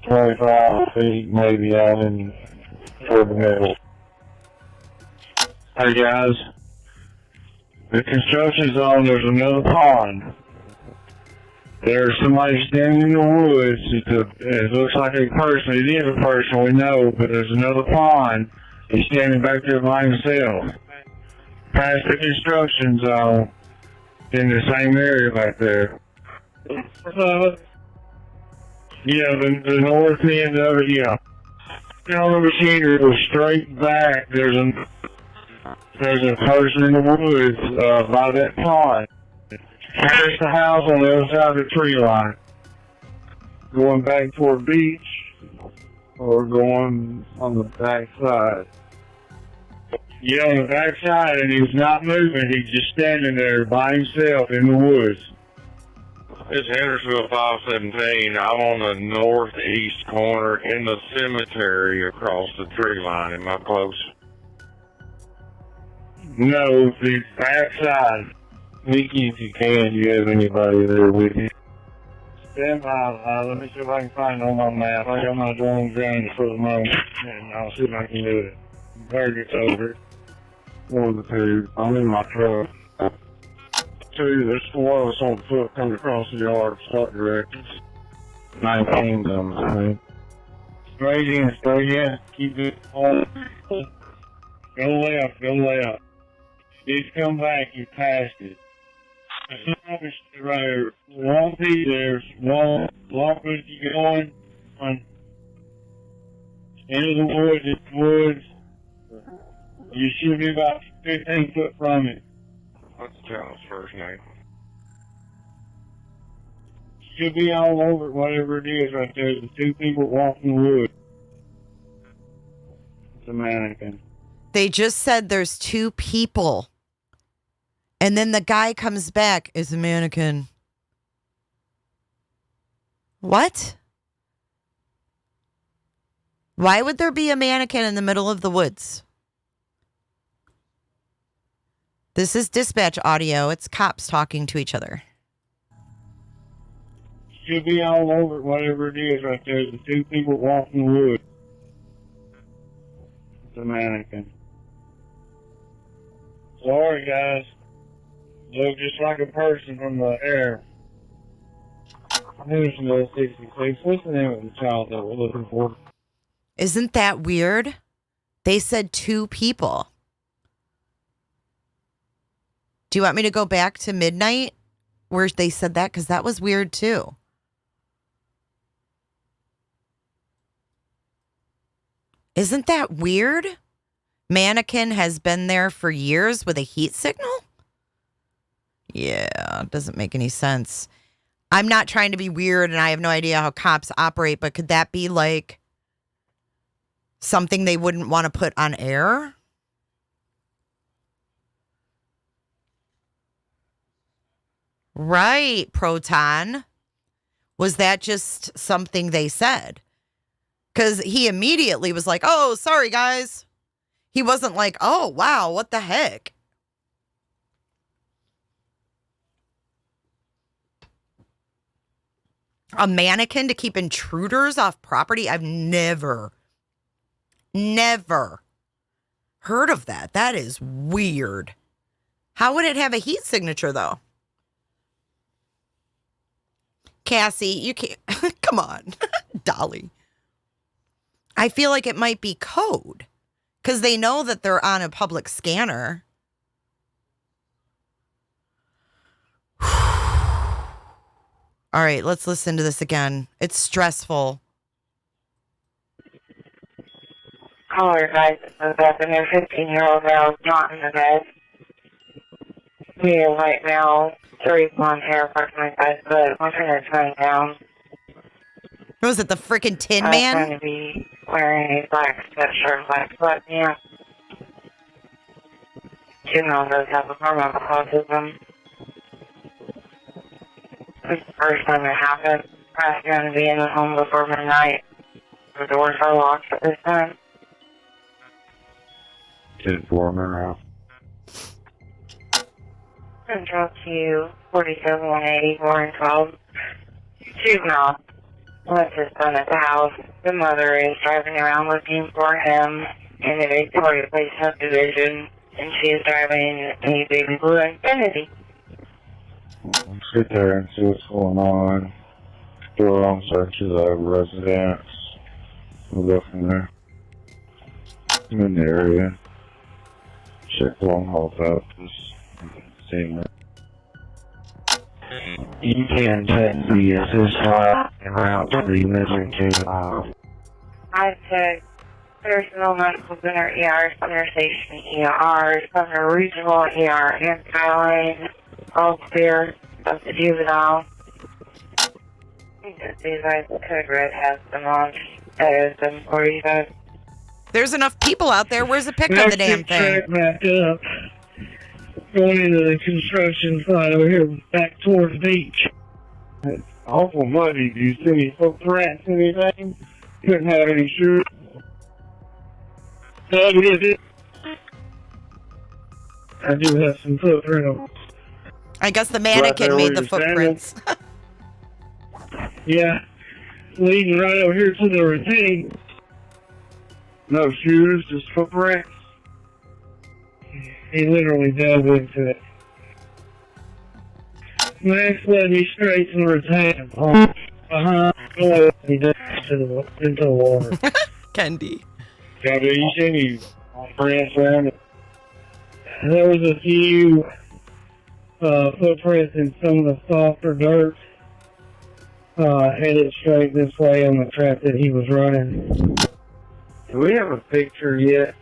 25 feet maybe out in toward the middle. Hey guys, the construction zone, there's another pond. There's somebody standing in the woods. It looks like a person. It is a person, we know, but there's another pond. He's standing back there by himself. Past the construction zone in the same area back there. Yeah, the north end of it, yeah. On the machinery goes straight back. There's a person in the woods by that pond. There's the house on the other side of the tree line. Going back toward beach or going on the back side. Yeah, on the back side, and he's not moving. He's just standing there by himself in the woods. It's Hendersonville 517. I'm on the northeast corner in the cemetery across the tree line. Am I close? No, the back side. Mickey, if you can, do you have anybody there with you? Stand by. Let me see if I can find it on my map. I got my drone grounded for the moment, and I'll see if I can do it. Target's over. One of the two. I'm in my truck. Two, there's four of us on foot coming across the yard, start directions. 19 comes, I think. Straight in. Keep it on. Go left. Just come back, you passed it. Right here. Won't be there. Walk as you going. Into the woods, You should be about 15 foot from it. What's the child's first name? Should be all over it, whatever it is right there. The two people walking the woods. It's a mannequin. They just said there's two people. And then the guy comes back, is a mannequin. What? Why would there be a mannequin in the middle of the woods? This is dispatch audio. It's cops talking to each other. Should be all over it, whatever it is right there. The two people walking the woods. It's a mannequin. Sorry, guys. Look just like a person from the air. Here's no 66. What's the name of the child that we're looking for? Isn't that weird? They said two people. Do you want me to go back to midnight where they said that? Because that was weird too. Isn't that weird? Mannequin has been there for years with a heat signal? Yeah, it doesn't make any sense. I'm not trying to be weird and I have no idea how cops operate, but could that be like something they wouldn't want to put on air? Right, Proton. Was that just something they said? Because he immediately was like, oh, sorry, guys. He wasn't like, oh, wow, what the heck? A mannequin to keep intruders off property? I've never heard of that. That is weird. How would it have a heat signature, though? Cassie, you can't. Come on. Dolly. I feel like it might be code because they know that they're on a public scanner. All right, let's listen to this again. It's stressful. Caller advised that the 15-year-old male is not in the bed. We have white male, 3 blonde hair, approximately 5 foot, one finger turning down. What was it, the freaking Tin Man? Going to be wearing a black sweatshirt, black sweatpants. 2 males does have a form of autism. This is the first time it happened. Perhaps going to be in the home before midnight. The doors are locked at this time. 10-4 out. Central to 47-180, 412. Juvenile left his son at the house. The mother is driving around looking for him in the Victoria Place subdivision, and she is driving a baby blue Infiniti. sit there and see what's going on. Do our own searches of residence. We'll go from there. I'm in the area. Check long haul up. Just seeing it. You can text the assist line and route to the missing case file. I took personal medical center ER, center station ER, Sumner Regional ER, and Dateline, all clear of the juvenile. These guys code red has them on. That is them for you guys. There's enough people out there. Where's the pick of the damn thing? Back up. Going into the construction site over here, back towards the beach. It's awful muddy. Do you see any footprints, anything? Couldn't have any shoes. I do have some footprints. I guess the mannequin Right made there the where you're footprints. Yeah. Leading right over here to the ravine. No shoes, just footprints. He literally dove into it. Next led me straight to the ravine. He dove into the water. Kendi. Yeah, do you see any prints around it? There was a few footprints in some of the softer dirt. Headed straight this way on the track that he was running. Do we have a picture yet?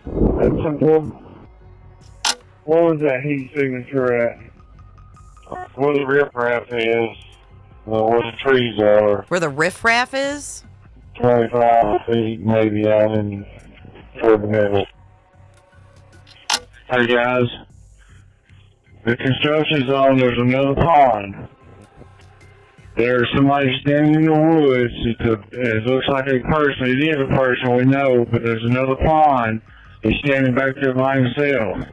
That's simple. What was that heat signature at? Where the riprap is, where the trees are, Where the riffraff is? 25 feet maybe out in toward the middle. Hey guys, the construction zone, there's another pond. There's somebody standing in the woods. It looks like a person. It is a person, we know, but there's another pond. He's standing back there by himself.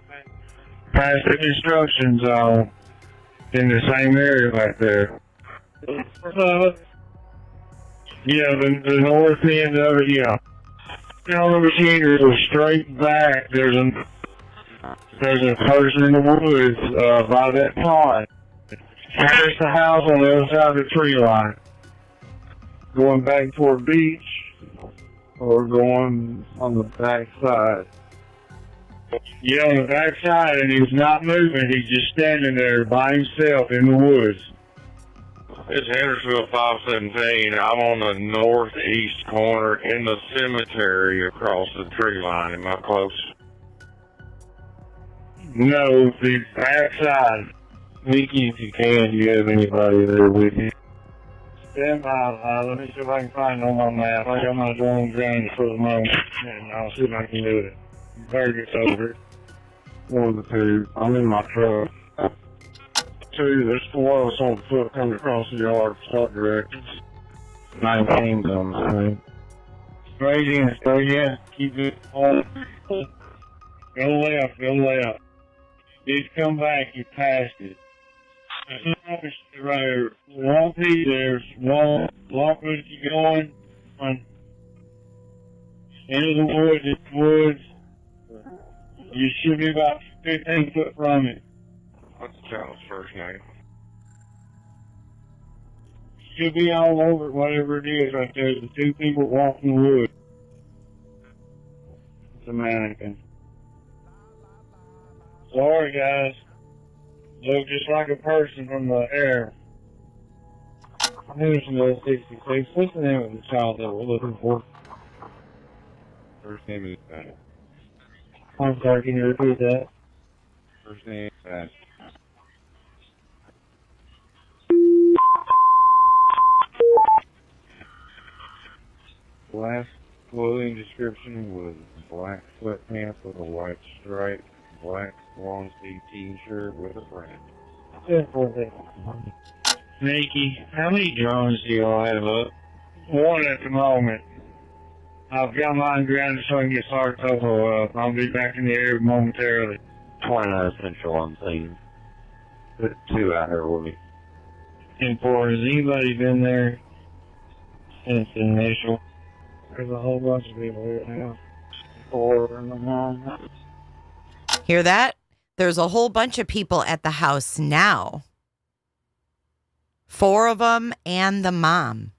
Past the construction zone, in the same area back there. Yeah, the north end of it, yeah. Down the machine goes straight back. There's a person in the woods by that pond. There's the house on the other side of the tree line. Going back toward beach or going on the back side. Yeah, on the back side, and he's not moving. He's just standing there by himself in the woods. It's Hendersonville 517. I'm on the northeast corner in the cemetery across the tree line. Am I close? No, the back side. Mickey, if you can, do you have anybody there with you? Stand by. Let me see if I can find it on my map. I got my drone grounded for the moment, and I'll see if I can do it. Better get over it. One of the two. I'm in my truck. Two, there's four of us on foot coming across the yard, start directions. 19's on the screen. Straight in, keep it on. Go left. He's come back, he passed it. Right here, one piece, there's one block as you going, into the woods, you should be about 15 foot from it. What's the child's first name? Should be all over it, whatever it is right there. The two people walking the woods. It's a mannequin. Sorry guys. Look just like a person from the air. Hendersonville 66. What's the name of the child that we're looking for? First name is Ben. I'm sorry, can you repeat that? First name is Ben. Last clothing description was black sweatpants with a white stripe, black long sleeve t-shirt with a print. Nikki, how many drones do y'all have up? One at the moment. I've got mine grounded so I can get Sartopo up. I'll be back in the air momentarily. 29 Central on scene. Put 2 out here with me. And for, has anybody been there since the initial? There's a whole bunch of people here now. 4 and 9. Hear that? There's a whole bunch of people at the house now. 4 of them and the mom.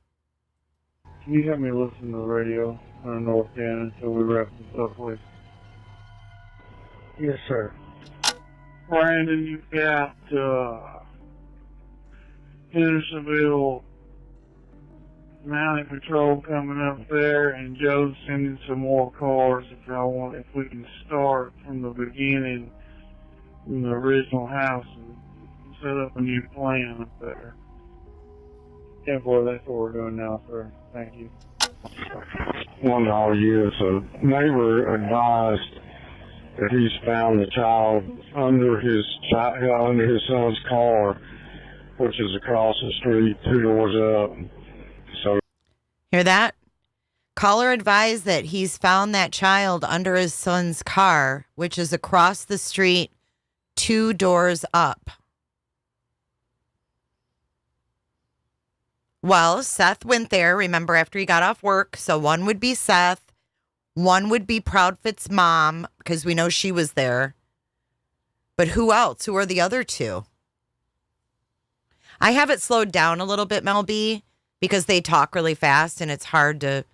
Can you help me listen to the radio on the north end until we wrap this up, please? Yes, sir. Brandon, you've got Hendersonville Mounted Patrol coming up there, and Joe's sending some more cars if we can start from the beginning, from the original house, and set up a new plan up there. Yeah, boy, that's what we're doing now, sir. Thank you. $1 a neighbor advised that he's found the child under his son's car, which is across the street, 2 doors up. So, Hear that? Caller advised that he's found that child under his son's car, which is across the street, 2 doors up. Well, Seth went there, remember, after he got off work. So one would be Seth. One would be Proudfit's mom, because we know she was there. But who else? Who are the other 2? I have it slowed down a little bit, Mel B, because they talk really fast and it's hard to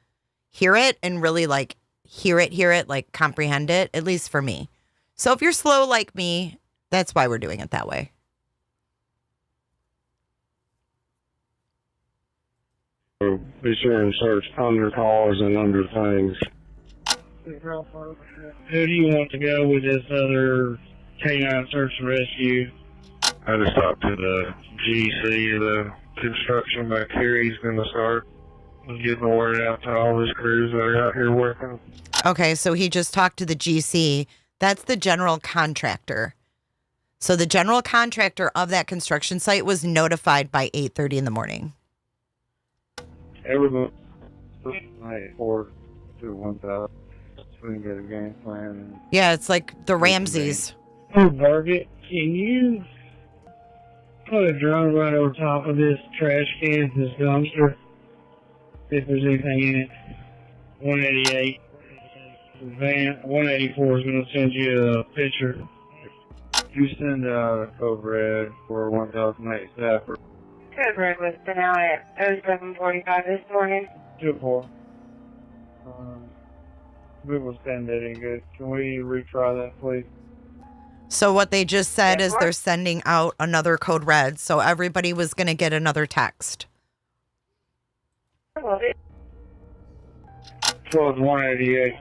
hear it and really like hear it, like comprehend it, at least for me. So if you're slow like me, that's why we're doing it that way. be sure and search under cars and under things. Who do you want to go with this other K9 search and rescue? I just talked to the GC, the construction back here. He's going to start getting the word out to all his crews that are out here working. Okay, so he just talked to the GC. That's the general contractor. So the general contractor of that construction site was notified by 8:30 in the morning. Everyone, 4 to 1,000. We can get a game plan. Yeah, it's like the Ramses. Hey, Target, can you put a drone right over top of this trash can, this dumpster, if there's anything in it? 188. Van 184 is going to send you a picture. You send out a code red for 1008 Stafford. Code red was sent out at 07:45 this morning. 2-4. We will send it in good. Can we retry that, please? So what they just said is they're sending out another code red, so everybody was going to get another text. So it's 188.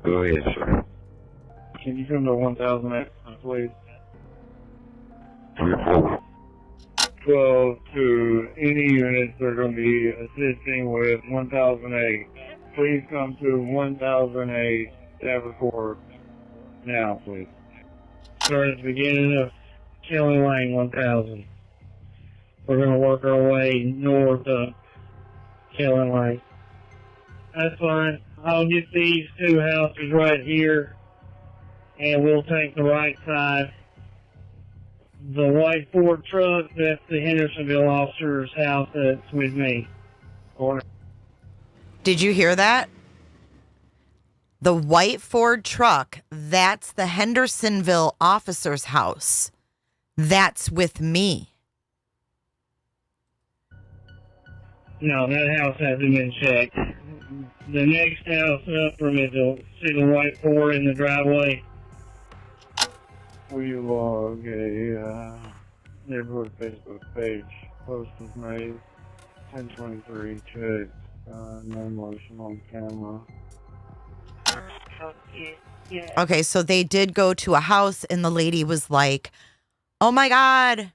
Oh, yes, sir. Can you come to 1008, please? 3-4. 12 to any units that are going to be assisting with 1008. Please come to 1008 Stafford Court now, please. Start at the beginning of Kelly Lane 1000. We're going to work our way north of Kelly Lane. That's fine. I'll get these 2 houses right here, and we'll take the right side. The white Ford truck, that's the Hendersonville officer's house that's with me. Did you hear that? The white Ford truck, that's the Hendersonville officer's house. That's with me. No, that house hasn't been checked. The next house up from it, see the white Ford in the driveway? We log a neighborhood Facebook page. Post was made 1023. Check. No motion on camera. Okay, so they did go to a house and the lady was like, "Oh my God,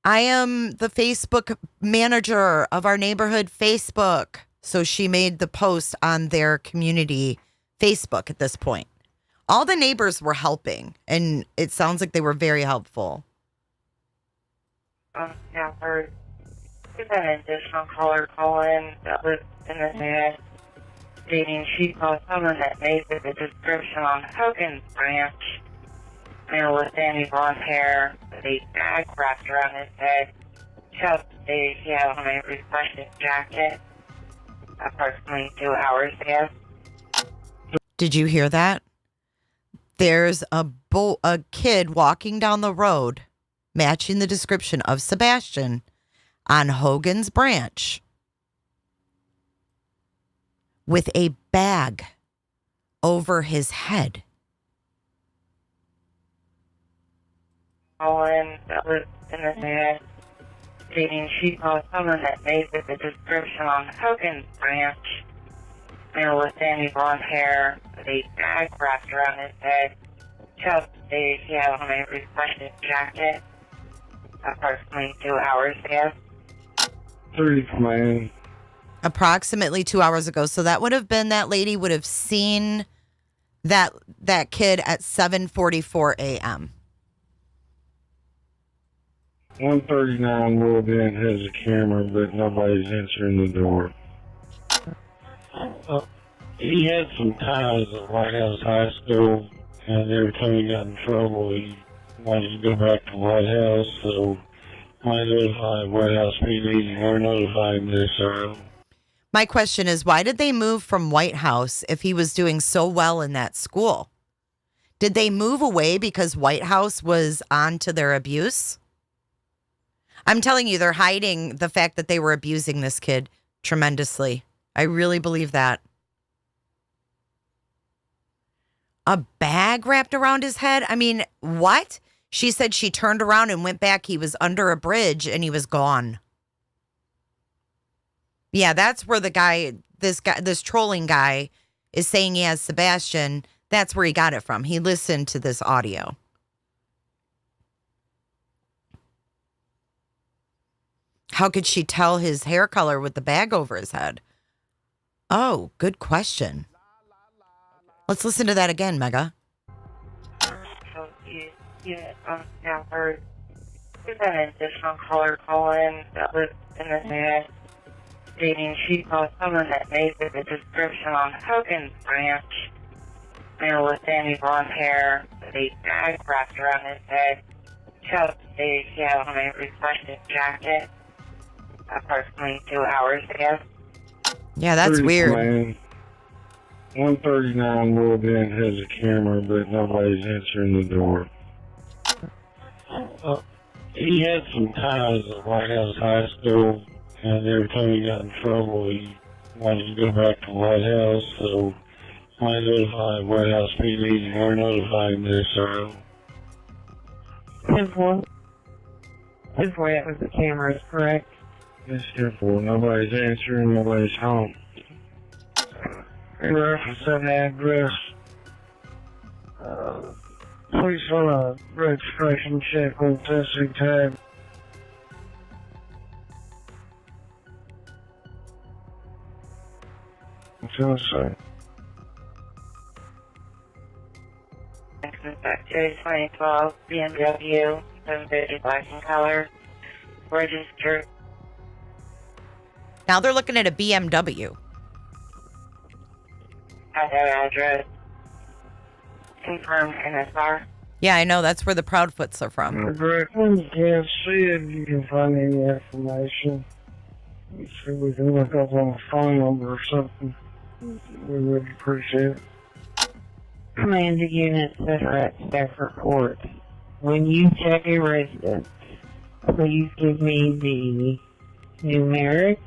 I am the Facebook manager of our neighborhood Facebook." So she made the post on their community Facebook at this point. All the neighbors were helping, and it sounds like they were very helpful. Now, for an additional caller call-in that was in the news stating she saw someone that made the description on Hogan's Branch. Male with sandy blonde hair, with a bag wrapped around his head. She also stated he had on a reflective jacket approximately 2 hours ago. Did you hear that? There's a kid walking down the road, matching the description of Sebastian on Hogan's Branch with a bag over his head. Colin that was in the net stating she saw someone that made the description on Hogan's Branch. Male with sandy blonde hair, with a bag wrapped around his head. Child stated he had on a reflective jacket. Approximately 2 hours ago. 3 man. Approximately 2 hours ago. So that would have been, that lady would have seen that kid at 7:44 a.m. 139 Woodbend has a camera, but nobody's answering the door. He had some ties at White House High School, and every time he got in trouble, he wanted to go back to White House, so I notified White House PD, and we're notifying this SRO. My question is, why did they move from White House if he was doing so well in that school? Did they move away because White House was on to their abuse? I'm telling you, they're hiding the fact that they were abusing this kid tremendously. I really believe that. A bag wrapped around his head? I mean, what? She said she turned around and went back. He was under a bridge and he was gone. Yeah, that's where this trolling guy is saying he has Sebastian. That's where he got it from. He listened to this audio. How could she tell his hair color with the bag over his head? Oh, good question. Let's listen to that again, Mega. So you now heard an additional caller call in that was in the net stating she saw someone that made the description on Hogan's Branch. Male with sandy blonde hair, with a bag wrapped around his head. Child stated he had on a reflective jacket. Approximately 2 hours ago. Yeah, that's weird. Man. 139 Woodbend has a camera, but nobody's answering the door. He had some ties at White House High School, and every time he got in trouble, he wanted to go back to White House, so I notified White House PD, and we're notifying this SRO. 10-4. 10-4, that was the camera, is correct? It's 10-4. Nobody's answering, nobody's home. In reference to the address, please run a registration check on testing tag. Tennessee. Back to 2012 BMW 750 black in color, registered. Now they're looking at a BMW. At that address. Confirmed NSR. Yeah, I know. That's where the Proudfoots are from. Correct. When you can't see it, you can find any information. See if we can look up on a phone number or something. We would appreciate it. Command the units that are at staff report. When you check a residence, please give me the numeric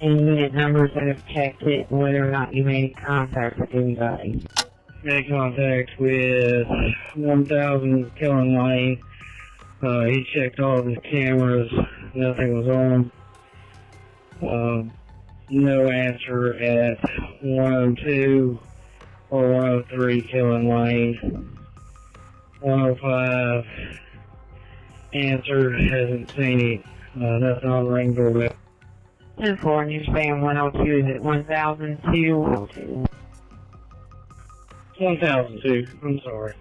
and unit numbers that have checked it and whether or not you made contact with anybody. Made contact with 1000 Killing Lane. He checked all of his cameras. Nothing was on. No answer at 102 or 103 Killing Lane. 105 answer, hasn't seen it. Nothing on the ring doorbell. 10-4, and you're saying 102 is at 1002? 1002, I'm sorry.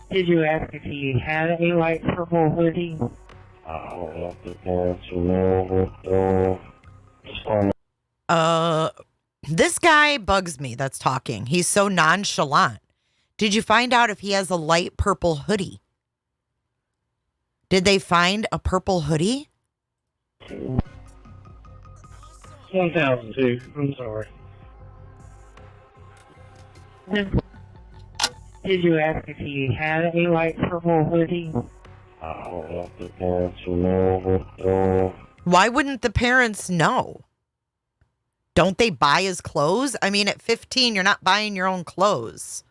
Did you ask if he had a light purple hoodie? I don't know if the parents know, but this guy bugs me that's talking. He's so nonchalant. Did you find out if he has a light purple hoodie? Did they find a purple hoodie? 1002. I'm sorry. Did you ask if he had any light purple hoodie? I don't know if the parents will know what Why wouldn't the parents know? Don't they buy his clothes? I mean, at 15, you're not buying your own clothes.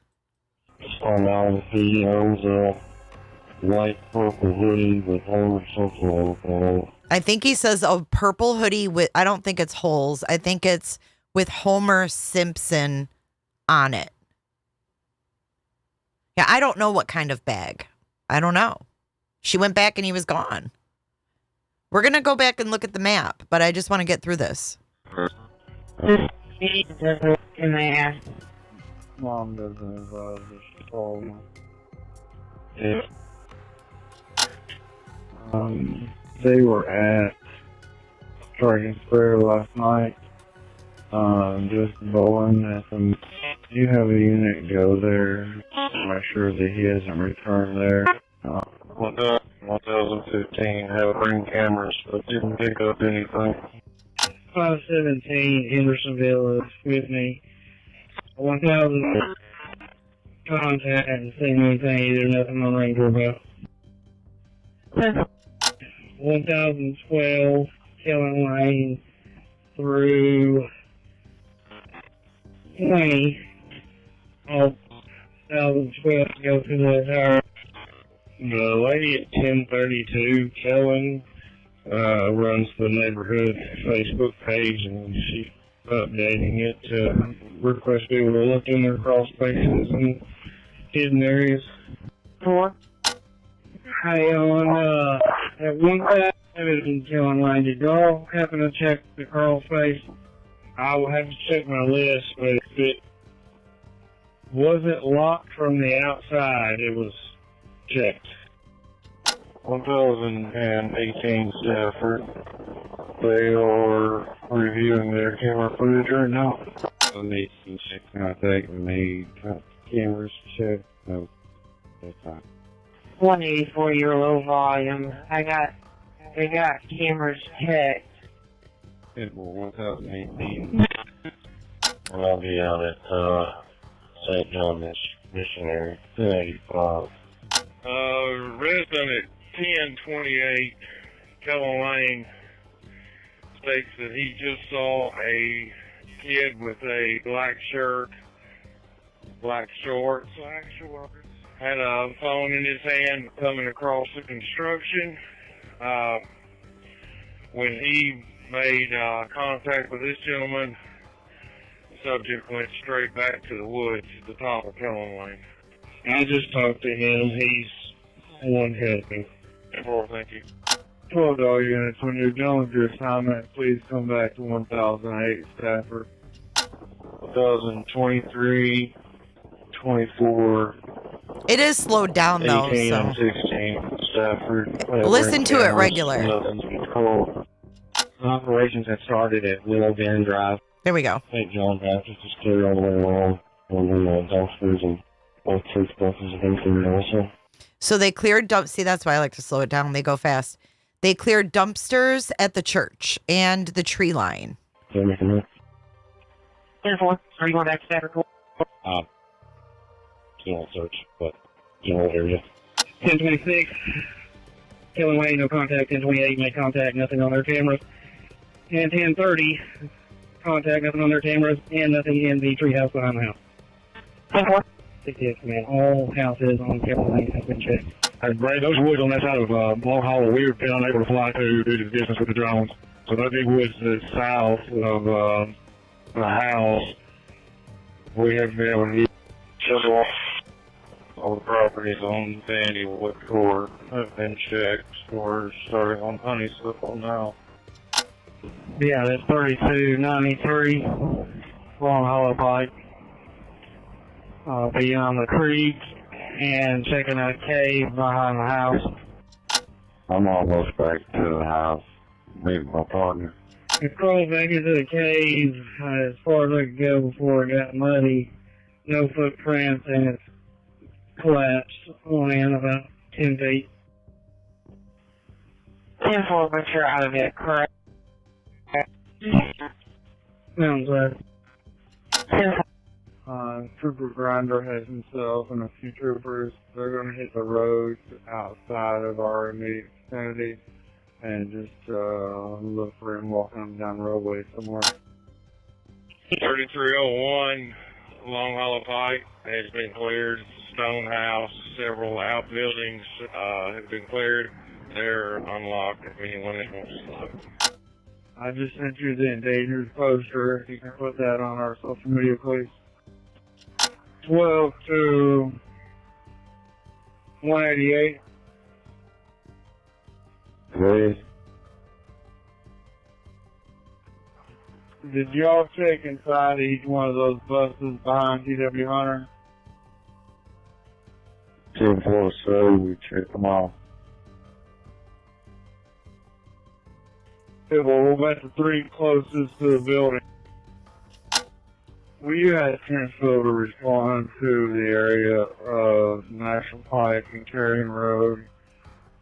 find out if he owns a light purple hoodie with holes or something like that. I think he says a purple hoodie with, I don't think it's holes. I think it's with Homer Simpson on it. Yeah, I don't know what kind of bag. I don't know. She went back and he was gone. We're going to go back and look at the map, but I just want to get through this. Can I ask? Mom doesn't advise us to call me. Yeah. They were at Dragon Square last night. Just bowling at them. You have a unit go there. Make sure that he hasn't returned there. 1015 have ring cameras, but didn't pick up anything. 517 Hendersonville is with me. 1000 contact, haven't seen anything either, nothing on ring doorbell. 1012 Kellen Lane through 20. Oh, 1012 go to the tower. The lady at 1032 Kellen runs the neighborhood Facebook page, and she's updating it to request people to look in their crawl spaces and hidden areas. Hey, on at 1,000 Kellen Lane, did y'all happen to check the crawl space? I will have to check my list, but if it wasn't locked from the outside, it was checked. 1018 Stafford. They are reviewing their camera footage right now. I need some check contact and they got cameras checked. No, that's fine. 184, you're low volume. They got cameras checked. It will 1018. And I'll be out at St. John Missionary, 1085. Resident at 1028 Kellen Lane states that he just saw a kid with a black shirt, black shorts, had a phone in his hand coming across the construction. When he made contact with this gentleman, the subject went straight back to the woods at the top of Kellen Lane. I just talked to him. He's one helping. Well, thank you. 12 units, when you're done with your assignment, please come back to 1008 Stafford. 1023, 24. It is slowed down, though. 18 So. and 16 Stafford. Listen to it regular. Nothing's controlled. Operations have started at Willow Bend Drive. There we go. St. John Baptist is cleared all the way along. And the dumpsters and both church buses have been cleared also. So they cleared see, that's why I like to slow it down. They go fast. They cleared dumpsters at the church and the tree line. Can you make a note? 10-4, are you going back to Stafford Court? Can't search, but general area. 1026, Kellen Lane, no contact. 1028, make contact, nothing on their cameras. And 1030, contact, nothing on their cameras, and nothing in the treehouse behind the house. 10-4. Yes, man, all houses on Kellen Lane have been checked. Hey, Brad, those woods on that side of Long Hollow, we were unable to fly to due to the distance with the drones. So those big woods to the south of the house, we haven't been able to shut off. All the properties on Sandy Wood Court have been checked. We're starting on Honeysuckle now. Yeah, that's 3293, Long Hollow Pike. Be on the creek and checking a cave behind the house. I'm almost back to the house. Meeting my partner. We crawled back into the cave as far as I could go before it got muddy. No footprints, and it's collapsed on in about 10 feet. 10-4, but you're out of it, correct? Sounds like Trooper Grinder has himself and a few troopers. They're going to hit the roads outside of our immediate vicinity and just look for him walking down the roadway somewhere. 3301 Long Hollow Pike has been cleared. Stone House, several outbuildings have been cleared. They're unlocked if anyone else wants to look. I just sent you the endangered poster. If you can put that on our social media, please. 12 to 188. Please. Did y'all check inside each one of those buses behind TW Hunter? 10-4, sir, we checked them all. Okay, well, we're about the three closest to the building. We had Transville to respond to the area of National Pike and Carrion Road.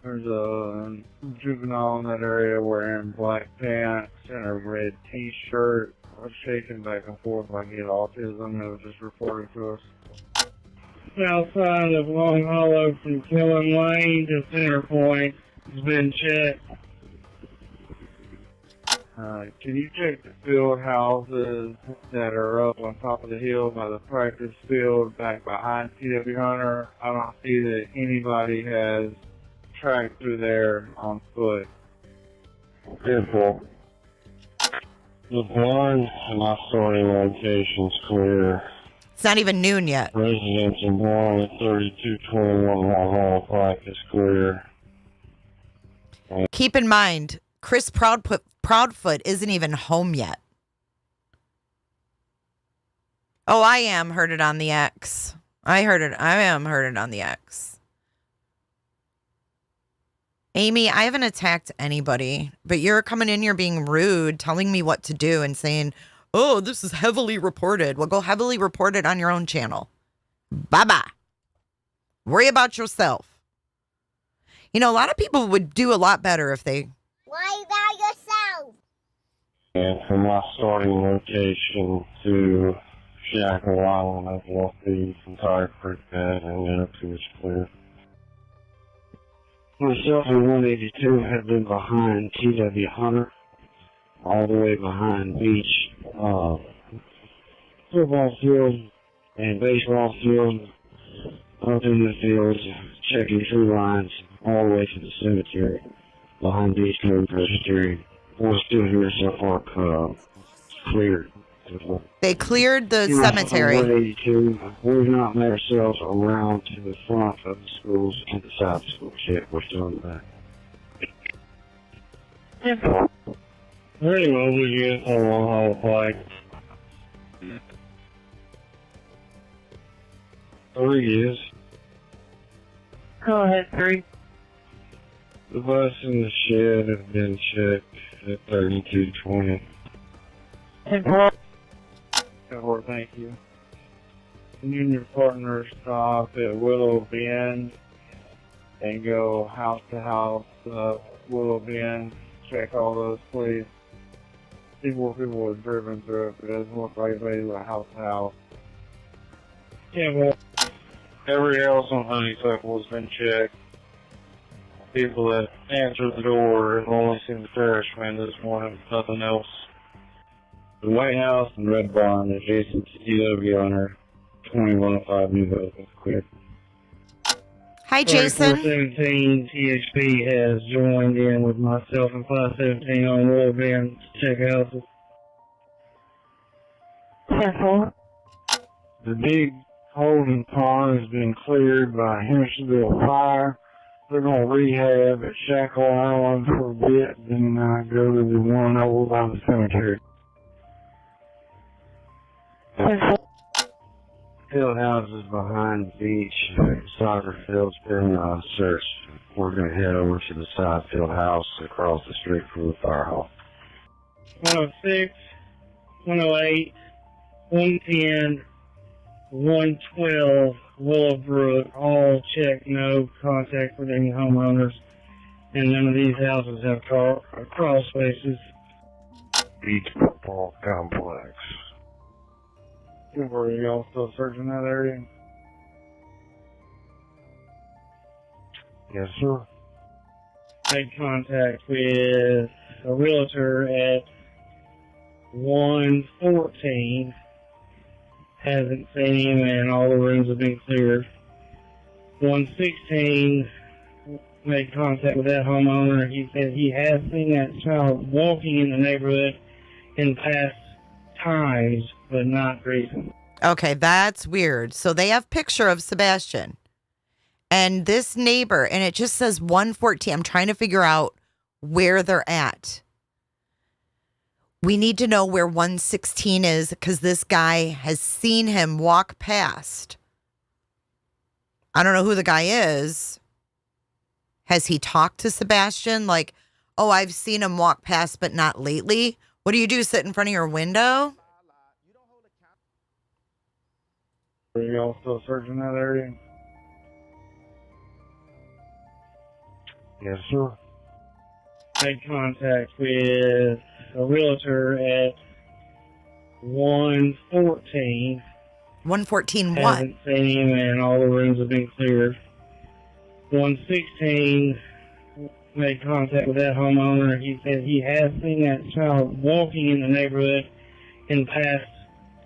There's a juvenile in that area wearing black pants and a red t-shirt. I was shaking back and forth like he had autism. It was just reported to us. South side of Long Hollow from Killen Lane to Center Point has been checked. Can you check the field houses that are up on top of the hill by the practice field back behind TW Hunter? I don't see that anybody has tracked through there on foot. 10-4. The blind and my sorting location's clear. It's not even noon yet. Residents in blind at 3221 Long Hollow Pike is clear. Keep in mind, Chris Proudfoot isn't even home yet. Oh, I am heard it on the X. I am heard it on the X. Amy, I haven't attacked anybody, but you're coming in, you're being rude, telling me what to do and saying, oh, this is heavily reported. Well, go heavily report it on your own channel. Bye-bye. Worry about yourself. You know, a lot of people would do a lot better if they... Worry about yourself. And from my starting location to Shackle Island, I've lost the entire creek bed and then up to it's clear. Myself and 182 have been behind TW Hunter, all the way behind Beach, football field and baseball field, up in the fields, checking tree lines, all the way to the cemetery, behind Beach Road Presbyterian. We're still here so far, cleared. They cleared the cemetery. 182, we've not made ourselves around to the front of the schools and the side of the schools yet. We're still in the back. Very well, we get a Long Hollow Pike. 3 is. Go ahead, 3. The bus and the shed have been checked at 3220. Thank you. Can you and your partner stop at Willow Bend and go house to house, Willow Bend, check all those, please. See more people have driven through it, but it doesn't look like they were house to house. Yeah, well, every else on Honeysuckle has been checked. People that answered the door have only seen the Parishman this morning, nothing else. The White House and Red Barn adjacent to TW Hunter, 2105 New Hope is clear. Hi, Jason. 417 THP has joined in with myself and 517 on Willow Bend to check houses. The big holding pond has been cleared by Hendersonville Fire. They're going to rehab at Shackle Island for a bit, then go to the one over by the cemetery. Field houses behind the beach, soccer field's been searched. We're going to head over to the side field house across the street from the fire hall. 106, 108, 110, 112, Willowbrook, all check, no contact with any homeowners, and none of these houses have crawl spaces. Beach Football Complex. Were y'all still searching that area? Yes, sir. Made contact with a realtor at 114. Hasn't seen him, and all the rooms have been cleared. 116 made contact with that homeowner. He said he has seen that child walking in the neighborhood in past times, but not recent. Okay, that's weird. So they have picture of Sebastian and this neighbor, and it just says 114. I'm trying to figure out where they're at. We need to know where 116 is because this guy has seen him walk past. I don't know who the guy is. Has he talked to Sebastian? Like, oh, I've seen him walk past, but not lately. What do you do? Sit in front of your window? Are y'all still searching that area? Yes, sir. Made contact with a realtor at 114. 114 what? Hasn't seen him, and all the rooms have been cleared. 116 made contact with that homeowner. He said he has seen that child walking in the neighborhood in past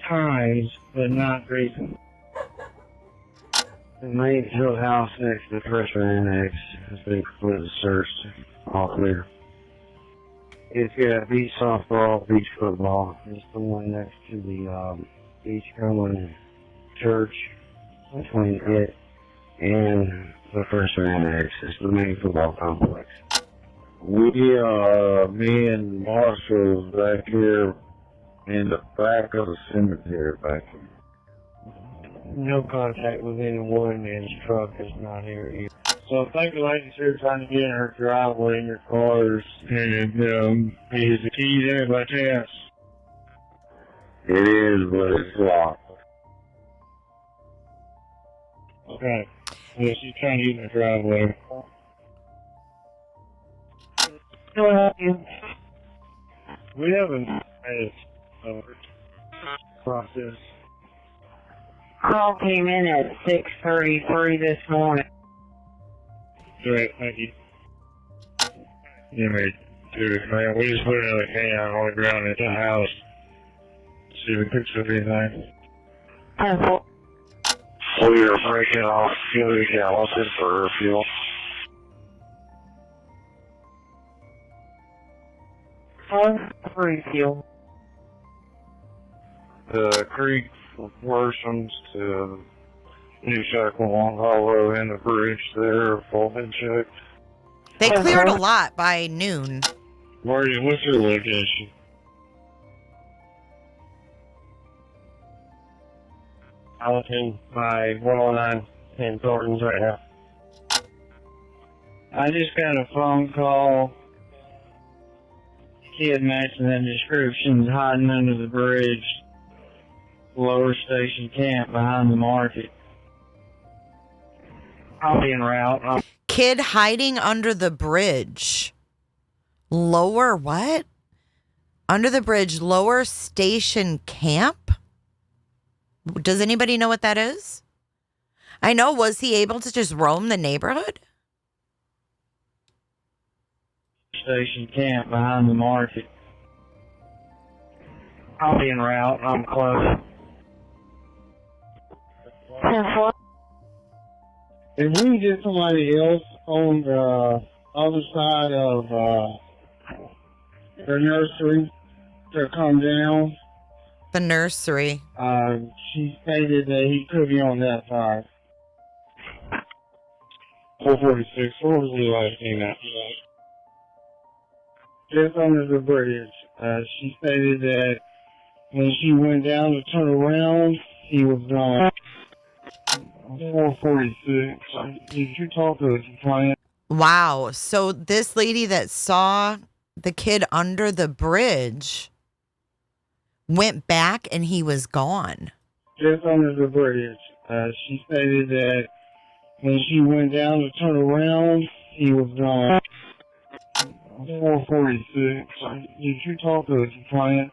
times, but not recent. The main field house next to the freshman annex has been completely searched. All clear. It's got beach softball, beach football. It's the one next to the beachgoing church between it and the freshman annex. It's the main football complex. Me and Marshall's back here in the back of the cemetery back here. No contact with anyone, and his truck is not here either. So I think the lady's here trying to get in her driveway in your cars, and is the key there by chance? It is, but it's locked. Okay. Yeah, she's trying to get in her driveway. We haven't had a process. Call came in at 6:33 this morning. Great, thank you. You may do this, man. We just put another can on the ground at the house. See if we pick up anything. We are breaking off fuel gallons for fuel. Free fuel. The creek worsens to New Shackle, Long Hollow, and the bridge there have all been checked. They cleared a lot by noon. Marty, what's your location? I'm in my 109 in Thornton's right now. I just got a phone call. Kid matching that description, hiding under the bridge. Lower station camp behind the market. I'll be en route. Kid hiding under the bridge. Lower what? Under the bridge, lower station camp? Does anybody know what that is? I know. Was he able to just roam the neighborhood? Station camp behind the market. I'll be en route. I'm close. If we get somebody else on the other side of the nursery to come down. The nursery. She stated that he could be on that side. 446. What was the last thing that? Just under the bridge. She stated that when she went down to turn around, he was gone. 446. Did you talk to the client? Wow. So this lady that saw the kid under the bridge went back and he was gone. Just under the bridge. She stated that when she went down to turn around, he was gone. 446. Did you talk to the client?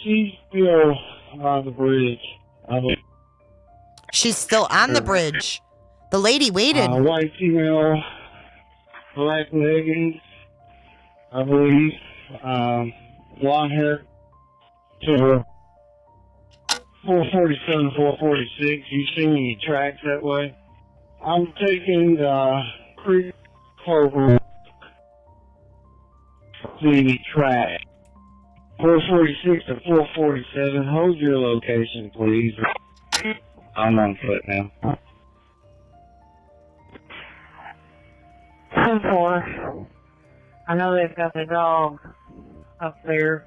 She's still on the bridge. She's still on the bridge. The lady waited. White female, black leggings, I believe. Blonde hair. To her. 447, 446. You see any tracks that way? I'm taking Creek Clover. See any track. 446 to 447. Hold your location, please. I'm on foot now. 10-4. I know they've got the dog up there.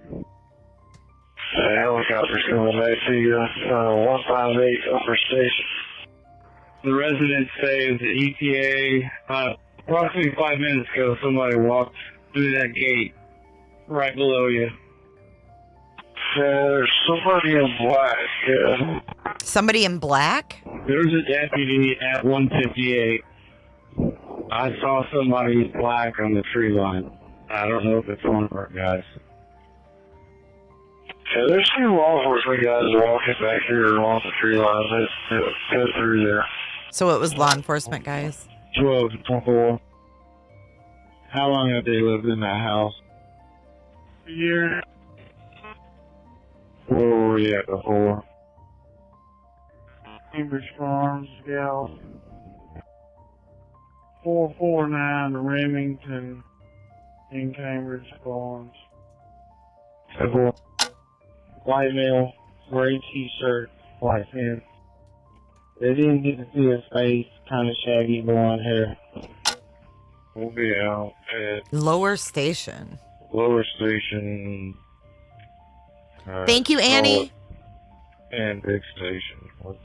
Helicopter's coming back to you. 158 Upper Station. The residents say the EPA, approximately 5 minutes ago, somebody walked through that gate right below you. There's somebody in black. Yeah. Somebody in black? There's a deputy at 158. I saw somebody black on the tree line. I don't know if it's one of our guys. Yeah, there's two law enforcement guys walking back here along the tree line. Let's go through there. So it was law enforcement guys? 12 to 24. How long have they lived in that house? A year. Where were we at before? Cambridge Farms, Gal. 449 Remington in Cambridge Farms. White male, gray t-shirt, white pants. They didn't get to see his face, kind of shaggy blonde hair. We'll be out at Lower Station. Lower Station. Thank you, Annie. And Big Station with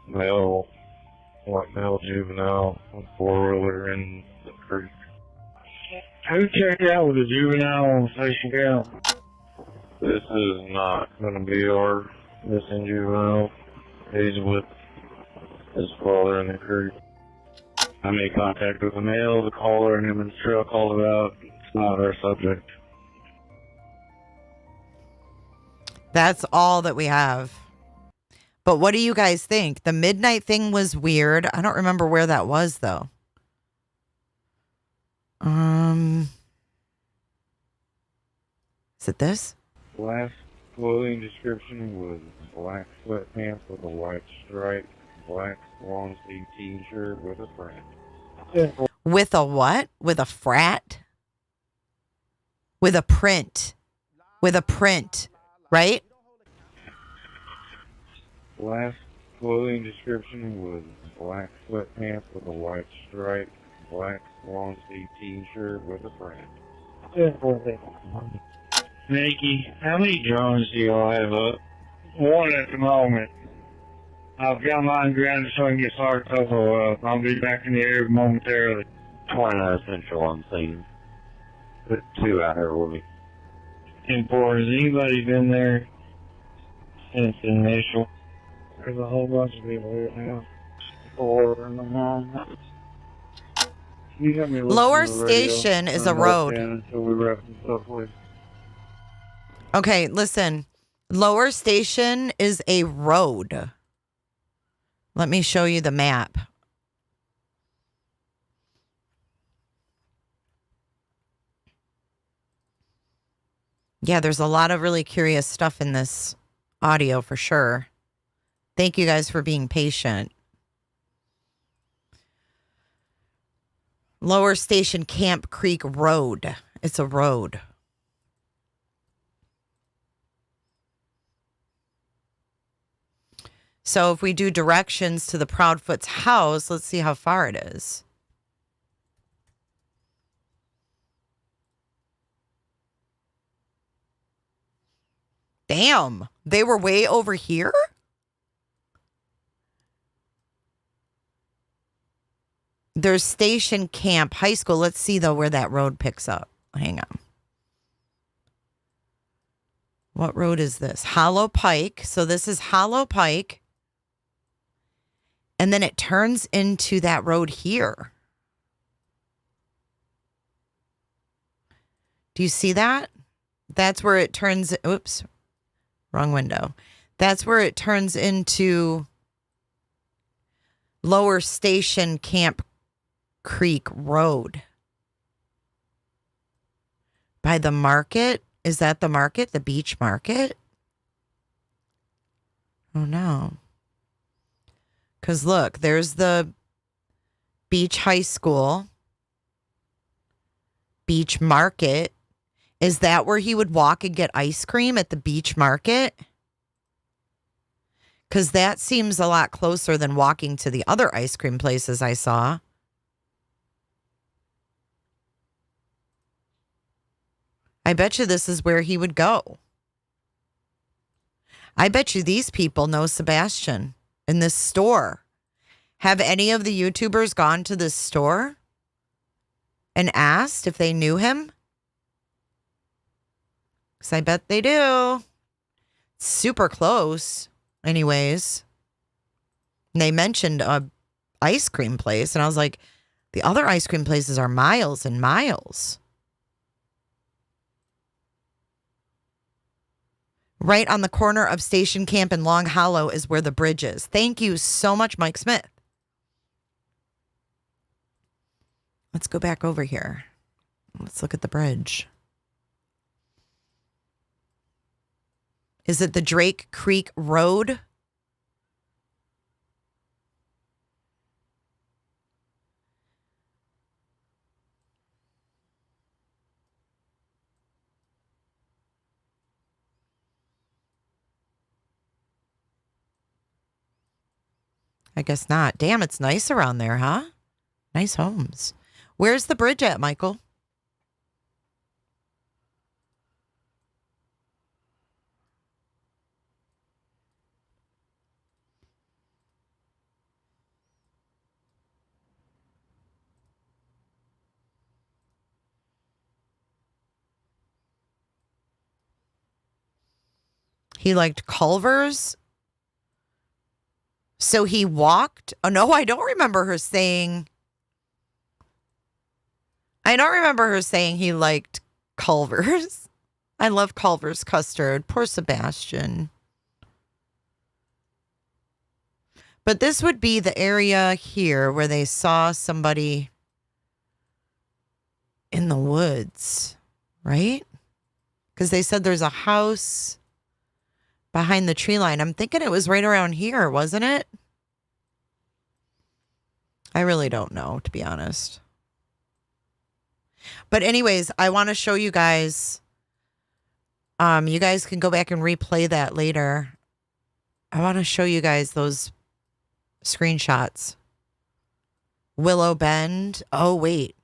male, white male juvenile with four-wheeler in the creek. Who checked out with the juvenile on Station Gal? This is not going to be our missing juvenile. He's with his father in the creek. I made contact with the male, the caller, and him in the truck called about. It's not our subject. That's all that we have. But what do you guys think? The midnight thing was weird. I don't remember where that was, though. Is it this? Last clothing description was black sweatpants with a white stripe, black long sleeve t-shirt with a print. With a what? With a frat? With a print. With a print, right? Last clothing description was black sweatpants with a white stripe, black long sleeve t-shirt with a print. Nikki, how many drones do y'all have up? One at the moment. I've got mine grounded so I can get Sergeant Topo up. I'll be back in the area momentarily. 29 Central on scene. Put 2 out here with me. 10-4, has anybody been there since the initial? There's a whole bunch of people here now. 4 and 9. Lower Station is a road. Until we wrap this up, please. Okay, listen. Lower Station is a road. Let me show you the map. Yeah, there's a lot of really curious stuff in this audio for sure. Thank you guys for being patient. Lower Station Camp Creek Road. It's a road. So if we do directions to the Proudfoot's house, let's see how far it is. Damn, they were way over here? There's Station Camp High School. Let's see, though, where that road picks up. Hang on. What road is this? Hollow Pike. So this is Hollow Pike. And then it turns into that road here. Do you see that? That's where it turns. Oops, wrong window. That's where it turns into Lower Station Camp Creek Road. By the market? Is that the market? The beach market? Oh no. Because look, there's the beach high school. Beach market. Is that where he would walk and get ice cream at the beach market? Because that seems a lot closer than walking to the other ice cream places I saw. I bet you this is where he would go. I bet you these people know Sebastian in this store. Have any of the YouTubers gone to this store and asked if they knew him? Because I bet they do. Super close. Anyways, and they mentioned a ice cream place, and I was like, the other ice cream places are miles and miles. Right on the corner of Station Camp and Long Hollow is where the bridge is. Thank you so much, Mike Smith. Let's go back over here. Let's look at the bridge. Is it the Drake Creek Road? I guess not. Damn, it's nice around there, huh? Nice homes. Where's the bridge at, Michael? He liked Culver's. So he walked. Oh, no, I don't remember her saying. I don't remember her saying he liked Culver's. I love Culver's custard. Poor Sebastian. But this would be the area here where they saw somebody in the woods, right? Because they said there's a house behind the tree line. I'm thinking it was right around here, wasn't it? I really don't know, to be honest. But anyways, I want to show you guys. You guys can go back and replay that later. I want to show you guys those screenshots. Willow Bend. Oh, wait.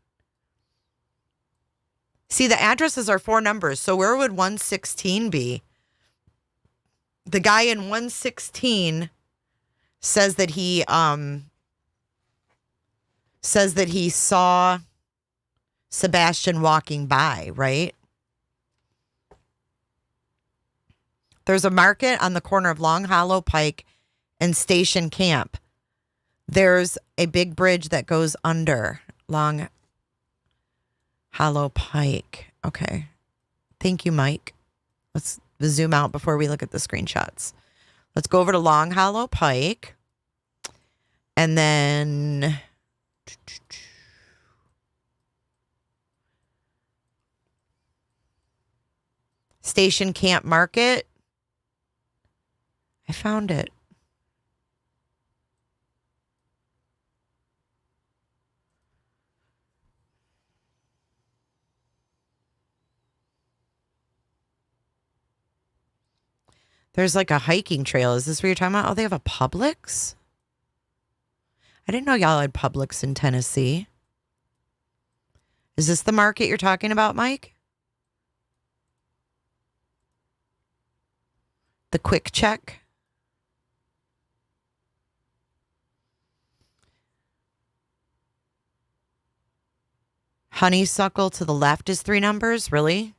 See, the addresses are 4 numbers. So where would 116 be? The guy in 116 says that he saw Sebastian walking by, right? There's a market on the corner of Long Hollow Pike and Station Camp. There's a big bridge that goes under Long Hollow Pike. Okay. Thank you, Mike. Let's zoom out before we look at the screenshots. Let's go over to Long Hollow Pike. And then Station Camp Market. I found it. There's like a hiking trail. Is this what you're talking about? Oh, they have a Publix? I didn't know y'all had Publix in Tennessee. Is this the market you're talking about, Mike? The Quick Check? Honeysuckle to the left is 3 numbers? Really?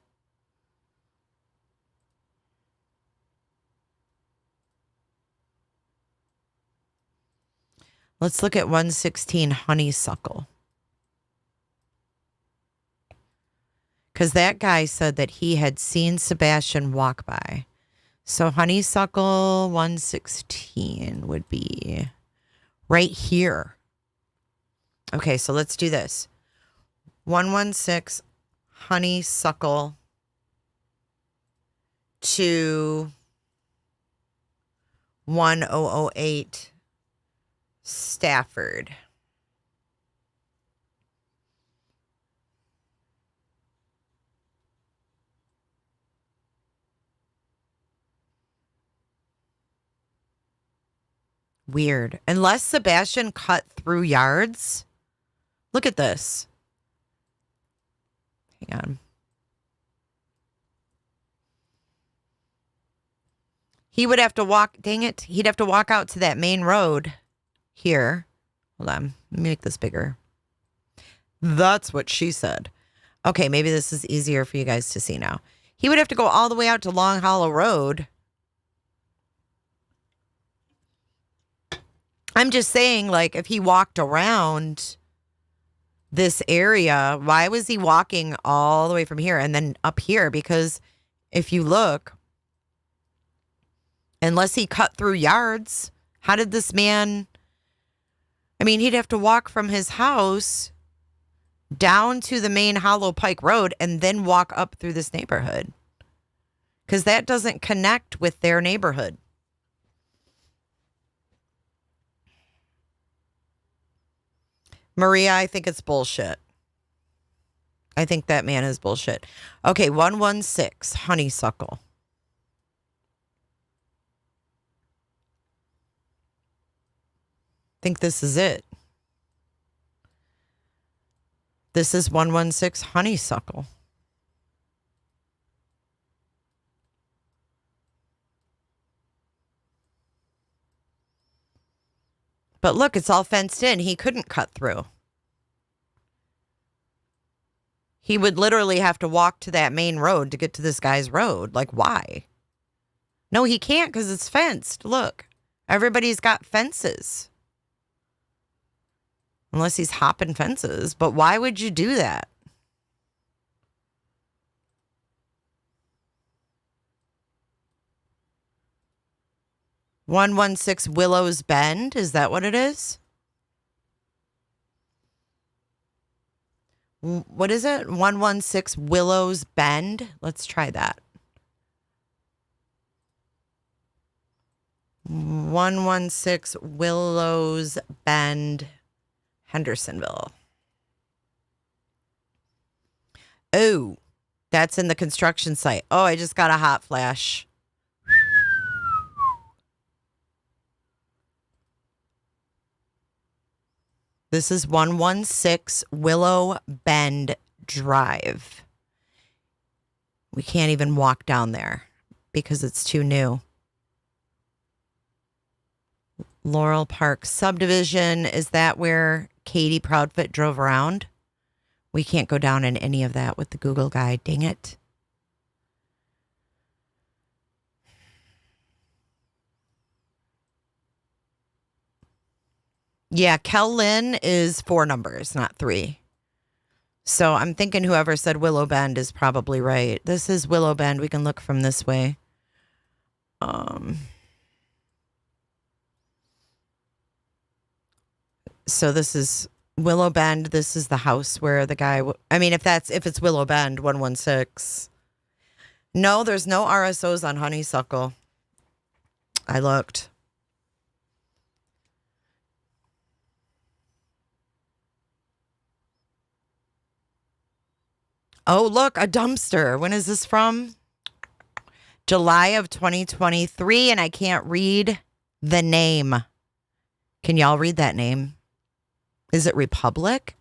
Let's look at 116 Honeysuckle. Because that guy said that he had seen Sebastian walk by. So Honeysuckle 116 would be right here. Okay, so let's do this. 116 Honeysuckle to 1008 Stafford. Weird. Unless Sebastian cut through yards. Look at this. Hang on. He would have to walk, dang it. He'd have to walk out to that main road here. Hold on. Let me make this bigger. That's what she said. Okay, maybe this is easier for you guys to see now. He would have to go all the way out to Long Hollow Road. I'm just saying, like, if he walked around this area, why was he walking all the way from here and then up here? Because if you look, unless he cut through yards, how did this man, I mean, he'd have to walk from his house down to the main Hollow Pike Road and then walk up through this neighborhood. Because that doesn't connect with their neighborhood. Maria, I think it's bullshit. I think that man is bullshit. Okay, 116, Honeysuckle. I think this is it. This is 116 Honeysuckle. But look, it's all fenced in. He couldn't cut through. He would literally have to walk to that main road to get to this guy's road. Like, why? No, he can't because it's fenced. Look, everybody's got fences. Unless he's hopping fences. But why would you do that? "116 Willows Bend," is that what it is? What is it? 116 Willows Bend. Let's try that. 116 Willows Bend, Hendersonville. Oh, that's in the construction site. Oh, I just got a hot flash. This is 116 Willow Bend Drive. We can't even walk down there because it's too new. Laurel Park subdivision. Is that where Katie Proudfoot drove around? We can't go down in any of that with the Google guide. Dang it. Yeah, Kel Lynn is 4 numbers, not 3. So I'm thinking whoever said Willow Bend is probably right. This is Willow Bend. We can look from this way. So this is Willow Bend. This is the house where the guy, if it's Willow Bend, 116. No, there's no RSOs on Honeysuckle. I looked. Oh, look, a dumpster. When is this from? July of 2023, and I can't read the name. Can y'all read that name? Is it Republic?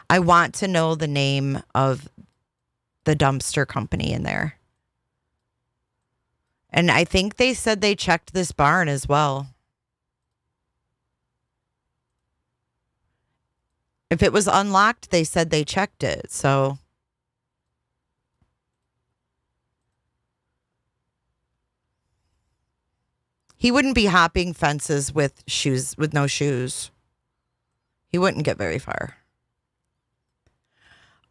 I want to know the name of the dumpster company in there. And I think they said they checked this barn as well. If it was unlocked, they said they checked it, so... He wouldn't be hopping fences with no shoes. He wouldn't get very far.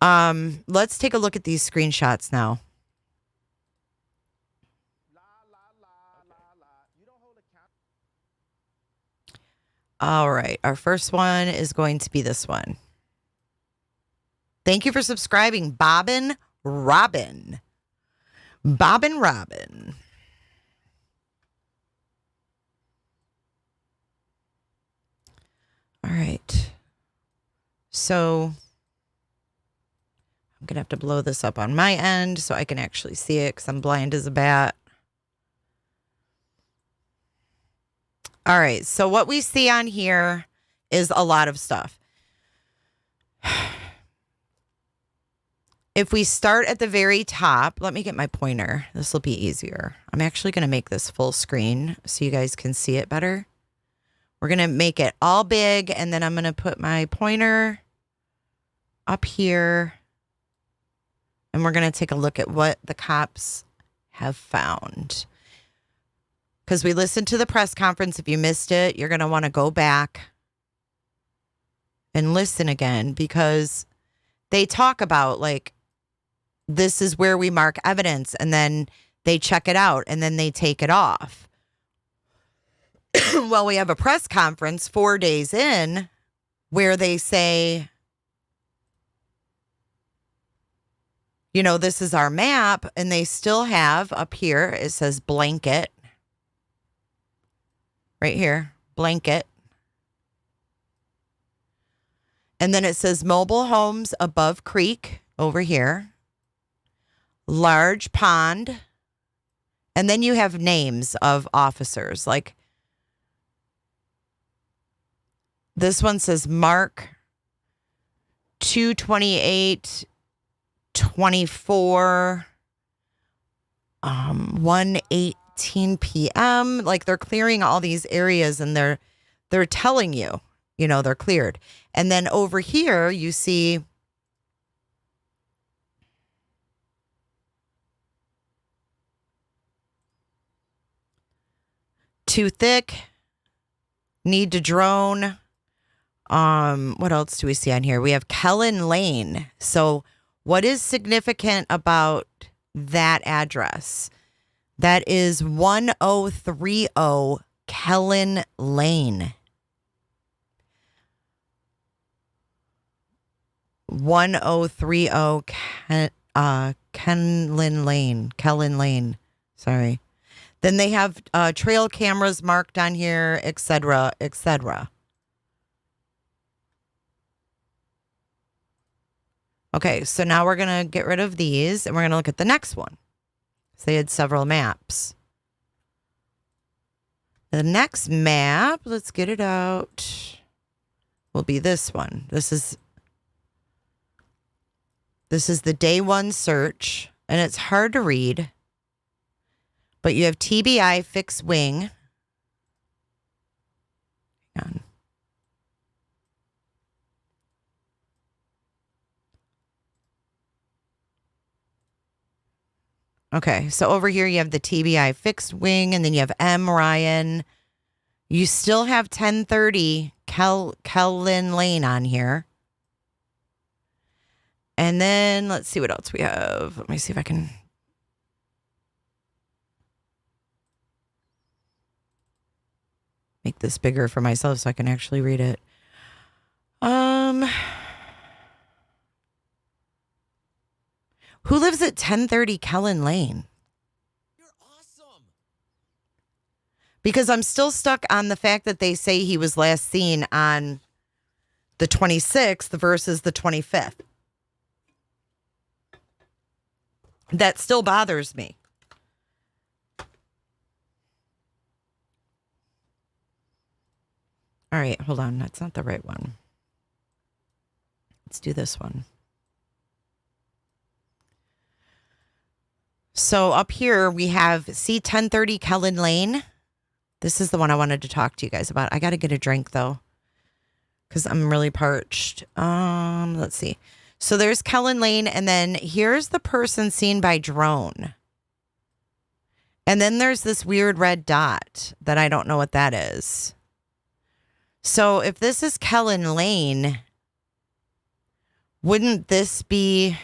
Let's take a look at these screenshots now. All right. Our first one is going to be this one. Thank you for subscribing, Bobbin Robin. Bobbin Robin. All right. So I'm going to have to blow this up on my end so I can actually see it because I'm blind as a bat. All right. So what we see on here is a lot of stuff. If we start at the very top, let me get my pointer. This will be easier. I'm actually going to make this full screen so you guys can see it better. We're going to make it all big, and then I'm going to put my pointer up here, and we're going to take a look at what the cops have found. Because we listened to the press conference. If you missed it, you're going to want to go back and listen again, because they talk about, like, this is where we mark evidence, and then they check it out, and then they take it off. Well, we have a press conference 4 days in where they say, you know, this is our map, and they still have up here, it says blanket. Right here, blanket. And then it says mobile homes above creek over here. Large pond. And then you have names of officers. Like this one says Mark 22824 1:18 p.m. Like they're clearing all these areas, and they're telling you, you know, they're cleared. And then over here you see too thick, need to drone. What else do we see on here? We have Kellen Lane. So what is significant about that address? That is 1030 Kellen Lane. 1030 Kellen Lane. Sorry. Then they have trail cameras marked on here, etc., etc. Okay, so now we're going to get rid of these, and we're going to look at the next one. So they had several maps. The next map, let's get it out, will be this one. This is the day one search, and it's hard to read. But you have TBI fixed wing. Hang on. Okay, so over here you have the TBI fixed wing, and then you have M. Ryan. You still have 1030 Kellen Lane on here. And then let's see what else we have. Let me see if I can make this bigger for myself so I can actually read it. Who lives at 1030 Kellen Lane? You're awesome. Because I'm still stuck on the fact that they say he was last seen on the 26th versus the 25th. That still bothers me. All right, hold on. That's not the right one. Let's do this one. So up here we have C1030 Kellen Lane. This is the one I wanted to talk to you guys about. I got to get a drink though, because I'm really parched. Let's see. So there's Kellen Lane, and then here's the person seen by drone. And then there's this weird red dot that I don't know what that is. So if this is Kellen Lane, Wouldn't this be...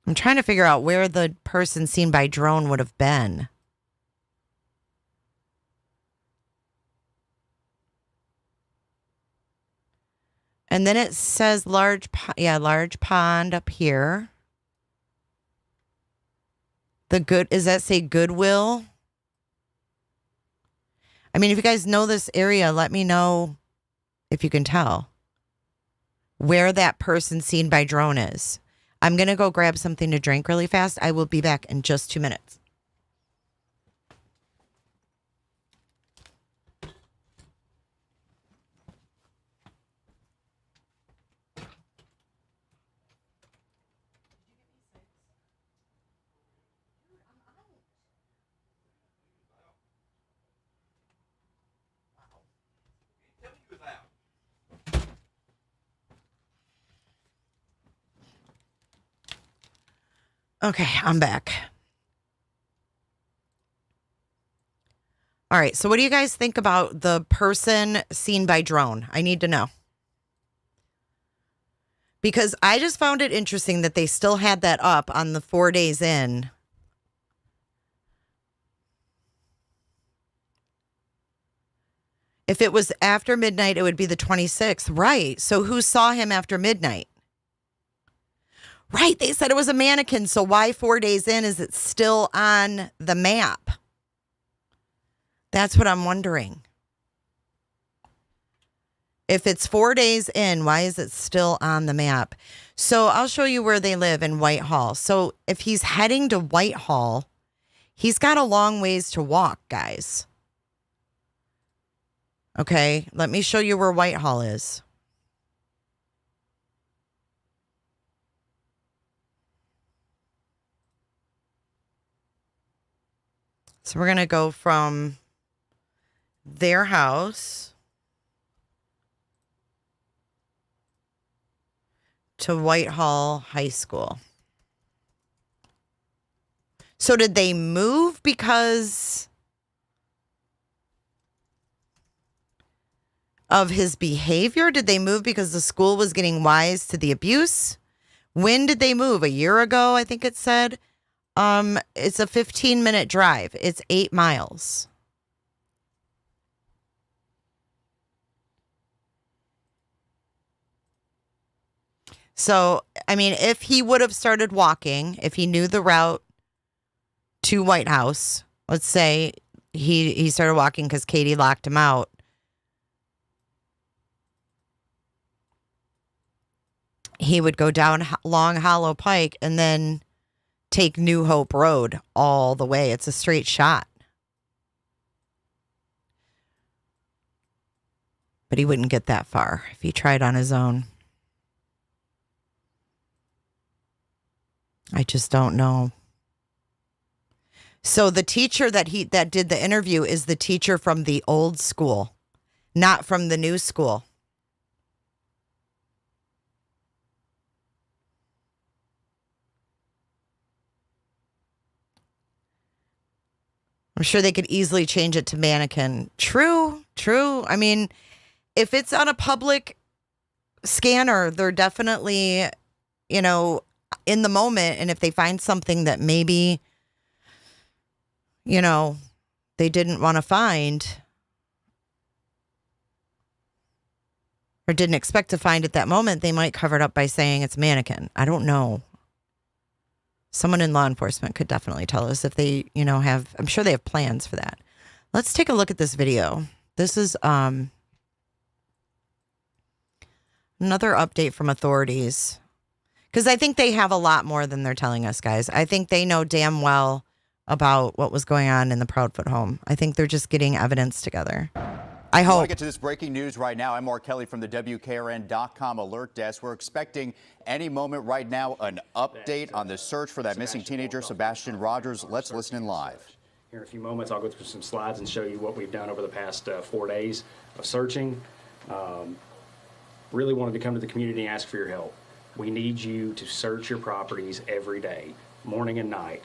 I'm trying to figure out where the person seen by drone would have been. And then it says large pond up here. Does that say Goodwill? I mean, if you guys know this area, let me know if you can tell where that person seen by drone is. I'm going to go grab something to drink really fast. I will be back in just 2 minutes. Okay, I'm back. All right, so what do you guys think about the person seen by drone? I need to know. Because I just found it interesting that they still had that up on the 4 days in. If it was after midnight, it would be the 26th. Right, so who saw him after midnight? Right, they said it was a mannequin, so why 4 days in is it still on the map? That's what I'm wondering. If it's 4 days in, why is it still on the map? So I'll show you where they live in Whitehall. So if he's heading to Whitehall, he's got a long ways to walk, guys. Okay, let me show you where Whitehall is. So we're going to go from their house to Whitehall High School. So did they move because of his behavior? Did they move because the school was getting wise to the abuse? When did they move? A year ago, I think it said. It's a 15-minute drive. It's 8 miles. So, I mean, if he would have started walking, if he knew the route to White House, let's say he started walking because Katie locked him out. He would go down Long Hollow Pike and then take New Hope Road all the way. It's a straight shot. But he wouldn't get that far if he tried on his own. I just don't know. So the teacher that did the interview is the teacher from the old school, not from the new school. I'm sure they could easily change it to mannequin. True. I mean, if it's on a public scanner, they're definitely, in the moment. And if they find something that maybe, they didn't want to find or didn't expect to find at that moment, they might cover it up by saying it's mannequin. I don't know. Someone in law enforcement could definitely tell us if they, I'm sure they have plans for that. Let's take a look at this video. This is another update from authorities. Because I think they have a lot more than they're telling us, guys. I think they know damn well about what was going on in the Proudfoot home. I think they're just getting evidence together. I hope. I want to get to this breaking news right now. I'm Mark Kelly from the WKRN.com alert desk. We're expecting any moment right now an update on the search for that missing teenager, Sebastian Rogers. Let's listen in live. Here in a few moments, I'll go through some slides and show you what we've done over the past 4 days of searching. Really wanted to come to the community and ask for your help. We need you to search your properties every day, morning and night.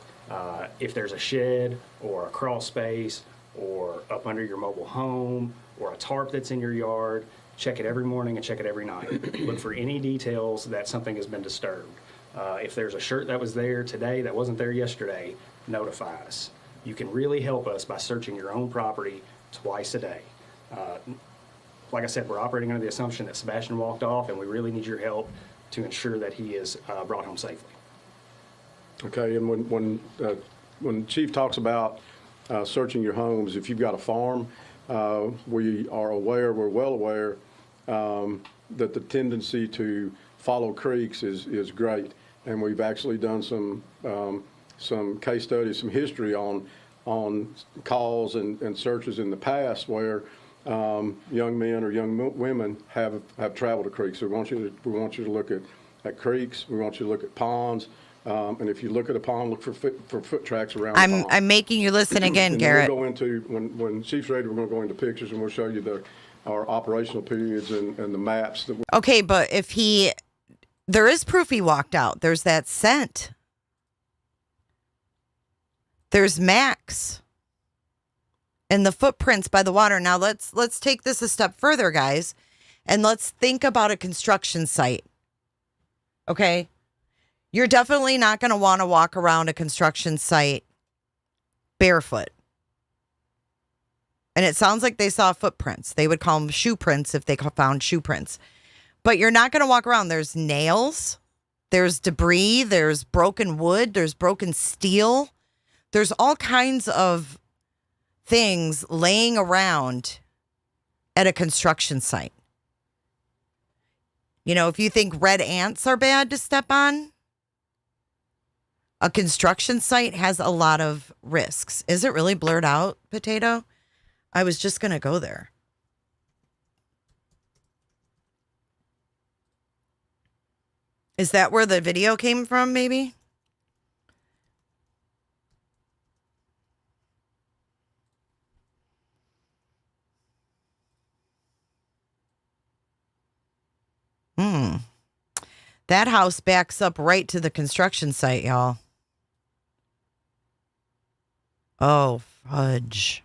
If there's a shed or a crawl space or up under your mobile home or a tarp that's in your yard, Check it every morning and check it every night. Look for any details that something has been disturbed. If there's a shirt that was there today that wasn't there yesterday, notify us. You can really help us by searching your own property twice a day. Like I said, we're operating under the assumption that Sebastian walked off, and we really need your help to ensure that he is brought home safely. Okay, and when Chief talks about searching your homes, if you've got a farm, we are aware, we're well aware that the tendency to follow creeks is great, and we've actually done some case studies, some history on calls and searches in the past where young men or young women have traveled to creeks. So we want you to look at creeks. We want you to look at ponds. And if you look at a pond, look for foot tracks around the pond. I'm making you listen again, and Garrett. We'll go into, when Chief's ready, we're going to go into pictures, and we'll show you our operational periods and the maps. That Okay, but there is proof he walked out. There's that scent. There's Max. And the footprints by the water. Now let's take this a step further, guys, and let's think about a construction site. Okay? You're definitely not going to want to walk around a construction site barefoot. And it sounds like they saw footprints. They would call them shoe prints if they found shoe prints. But you're not going to walk around. There's nails. There's debris. There's broken wood. There's broken steel. There's all kinds of things laying around at a construction site. You know, if you think red ants are bad to step on, a construction site has a lot of risks. Is it really blurred out, Potato? I was just going to go there. Is that where the video came from, maybe? That house backs up right to the construction site, y'all. Oh, fudge.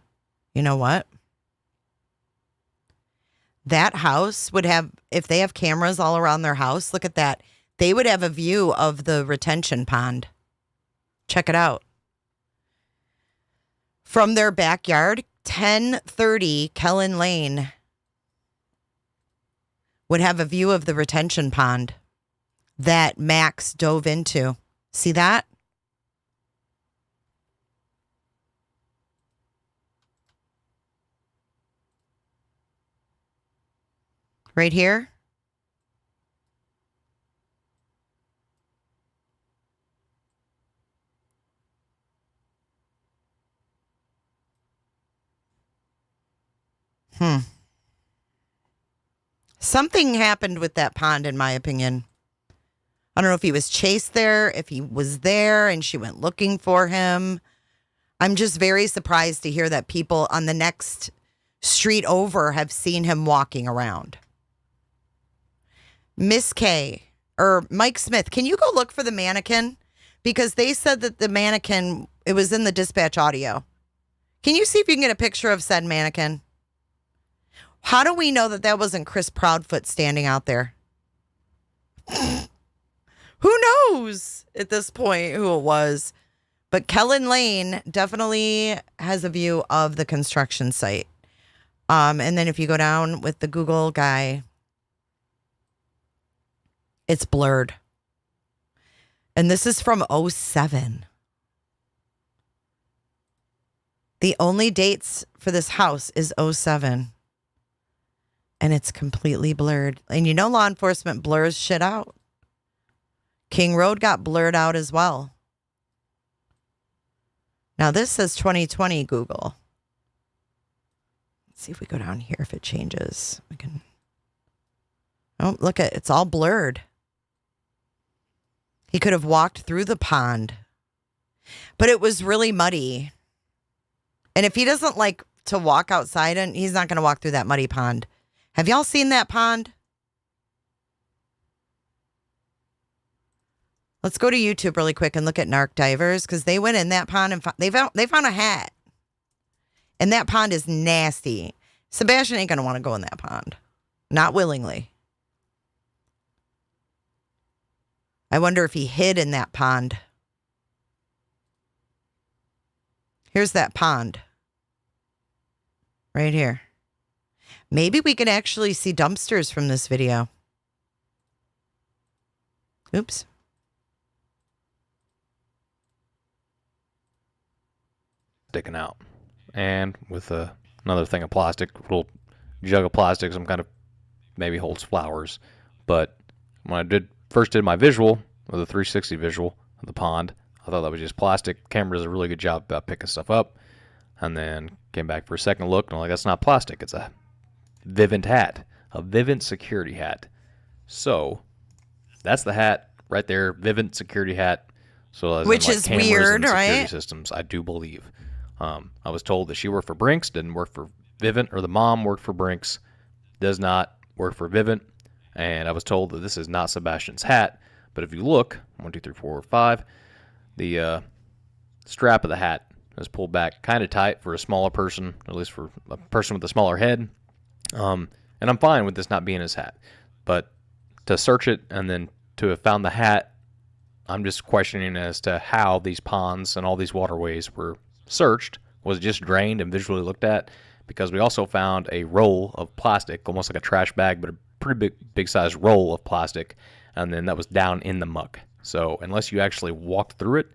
You know what? That house would have, if they have cameras all around their house, look at that. They would have a view of the retention pond. Check it out. From their backyard, 1030 Kellen Lane would have a view of the retention pond that Max dove into. See that? Right here. Something happened with that pond, in my opinion. I don't know if he was chased there, if he was there and she went looking for him. I'm just very surprised to hear that people on the next street over have seen him walking around. Miss K, or Mike Smith, can you go look for the mannequin? Because they said that the mannequin, it was in the dispatch audio. Can you see if you can get a picture of said mannequin? How do we know that that wasn't Chris Proudfoot standing out there? Who knows at this point who it was? But Kellen Lane definitely has a view of the construction site. And then if you go down with the Google guy, it's blurred. And this is from 2007. The only dates for this house is 2007. And it's completely blurred. And you know law enforcement blurs shit out. King Road got blurred out as well. Now this says 2020 Google. Let's see if we go down here if it changes. We can. Oh, look at it's all blurred. He could have walked through the pond. But it was really muddy. And if he doesn't like to walk outside, and he's not going to walk through that muddy pond. Have y'all seen that pond? Let's go to YouTube really quick and look at Narked Divers, because they went in that pond and they found a hat. And that pond is nasty. Sebastian ain't going to want to go in that pond. not willingly. I wonder if he hid in that pond. Here's that pond. Right here. Maybe we can actually see dumpsters from this video. Oops. Sticking out. And with another thing of plastic, little jug of plastic, some kind of maybe holds flowers. But when I first did my visual, or the 360 visual of the pond, I thought that was just plastic. Camera does a really good job about picking stuff up. And then came back for a second look, and I'm like, that's not plastic. It's a Vivint hat. A Vivint security hat. So, that's the hat right there. Vivint security hat. So, which is weird, right? Security systems, I do believe. I was told that she worked for Brinks, didn't work for Vivint, or the mom worked for Brinks, does not work for Vivint. And I was told that this is not Sebastian's hat. But if you look, 1, 2, 3, 4, 5, the strap of the hat is pulled back kind of tight for a smaller person, at least for a person with a smaller head. And I'm fine with this not being his hat. But to search it and then to have found the hat, I'm just questioning as to how these ponds and all these waterways were searched. Was it just drained and visually looked at? Because we also found a roll of plastic, almost like a trash bag, but a pretty big sized roll of plastic, and then that was down in the muck. So unless you actually walked through it,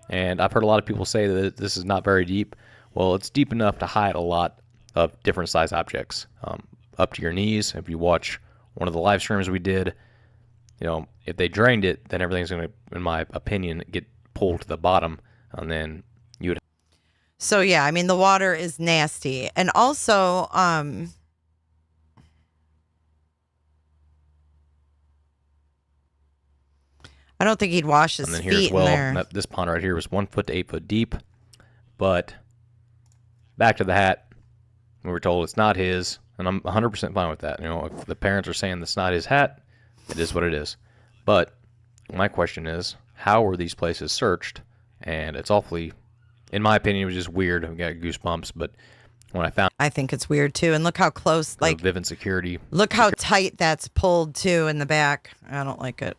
and I've heard a lot of people say that this is not very deep. Well, it's deep enough to hide a lot of different size objects, up to your knees. If you watch one of the live streams we did, you know, if they drained it, then everything's going to, in my opinion, get pulled to the bottom, and then you would. So yeah, I mean the water is nasty, and also I don't think he'd wash his feet in there. And then here as well, this pond right here was 1 foot to 8 foot deep. But back to the hat, we were told it's not his, and I'm 100% fine with that. You know, if the parents are saying it's not his hat, it is what it is. But my question is, how were these places searched? And it's awfully, in my opinion, it was just weird. I got goosebumps. But when I found, I think it's weird too. And look how close, like Vivint security. Look how tight that's pulled too in the back. I don't like it.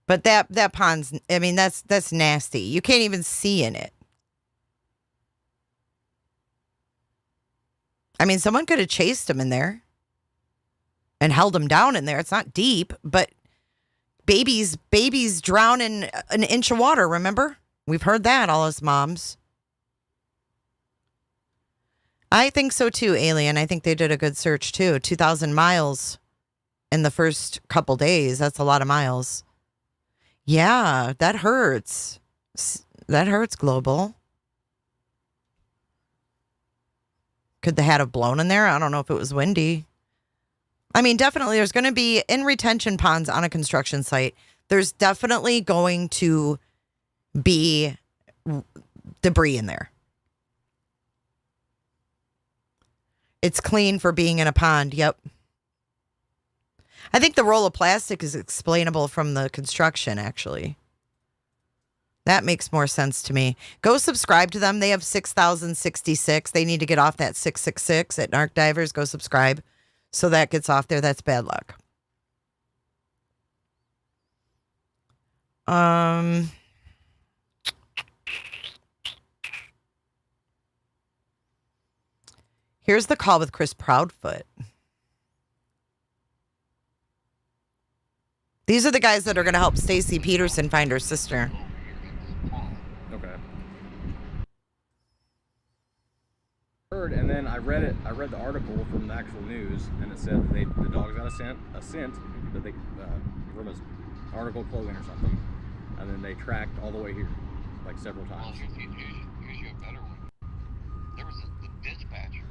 But that pond's, I mean, that's nasty. You can't even see in it. I mean, someone could have chased him in there and held him down in there. It's not deep, but babies drown in an inch of water, remember? We've heard that, all us moms. I think so too, Alien. I think they did a good search too. 2,000 miles in the first couple days. That's a lot of miles. Yeah, that hurts. That hurts, Global. Could the hat have blown in there? I don't know if it was windy. I mean, definitely there's going to be, in retention ponds on a construction site, there's definitely going to be debris in there. It's clean for being in a pond. Yep. I think the roll of plastic is explainable from the construction, actually. That makes more sense to me. Go subscribe to them. They have 6,066. They need to get off that 666 at Narked Divers. Go subscribe. So that gets off there. That's bad luck. Here's the call with Chris Proudfoot. These are the guys that are going to help Stacy Peterson find her sister. Okay. Heard, and then I read it. I read the article from the actual news, and it said that the dogs got a scent that they from an article clothing or something, and then they tracked all the way here, like several times. Here's you a better one. There was the dispatcher.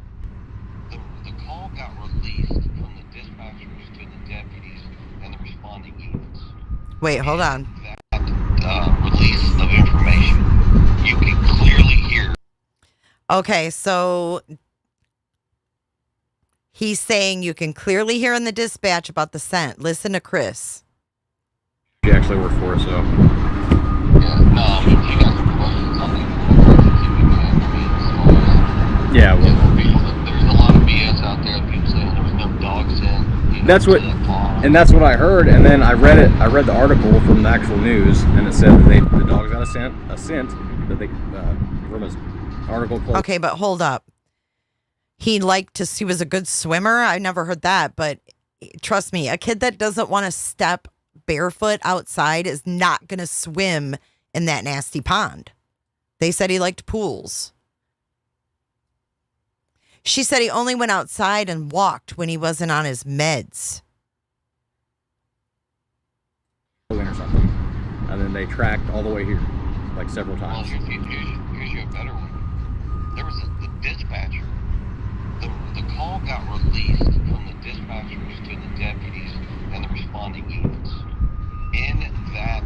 The call got released from the dispatchers to the deputies and the responding units. Wait, hold on. That release of information, you can clearly hear. Okay, so he's saying you can clearly hear in the dispatch about the scent. Listen to Chris. She actually worked for us, so. Yeah, no, I mean, if you got some questions, I'll leave them. Yeah, well. There's a lot of BS out there. that's what I heard, and then I read the article from the actual news, and it said that the dogs got a scent that they from his article quote. Okay, but hold up. He was a good swimmer. I never heard that, but trust me, a kid that doesn't want to step barefoot outside is not going to swim in that nasty pond. They said he liked pools. She said he only went outside and walked when he wasn't on his meds. Or something. And then they tracked all the way here, like several times. Well, here's your better one. There was the dispatcher. The call got released from the dispatchers to the deputies and the responding units. In that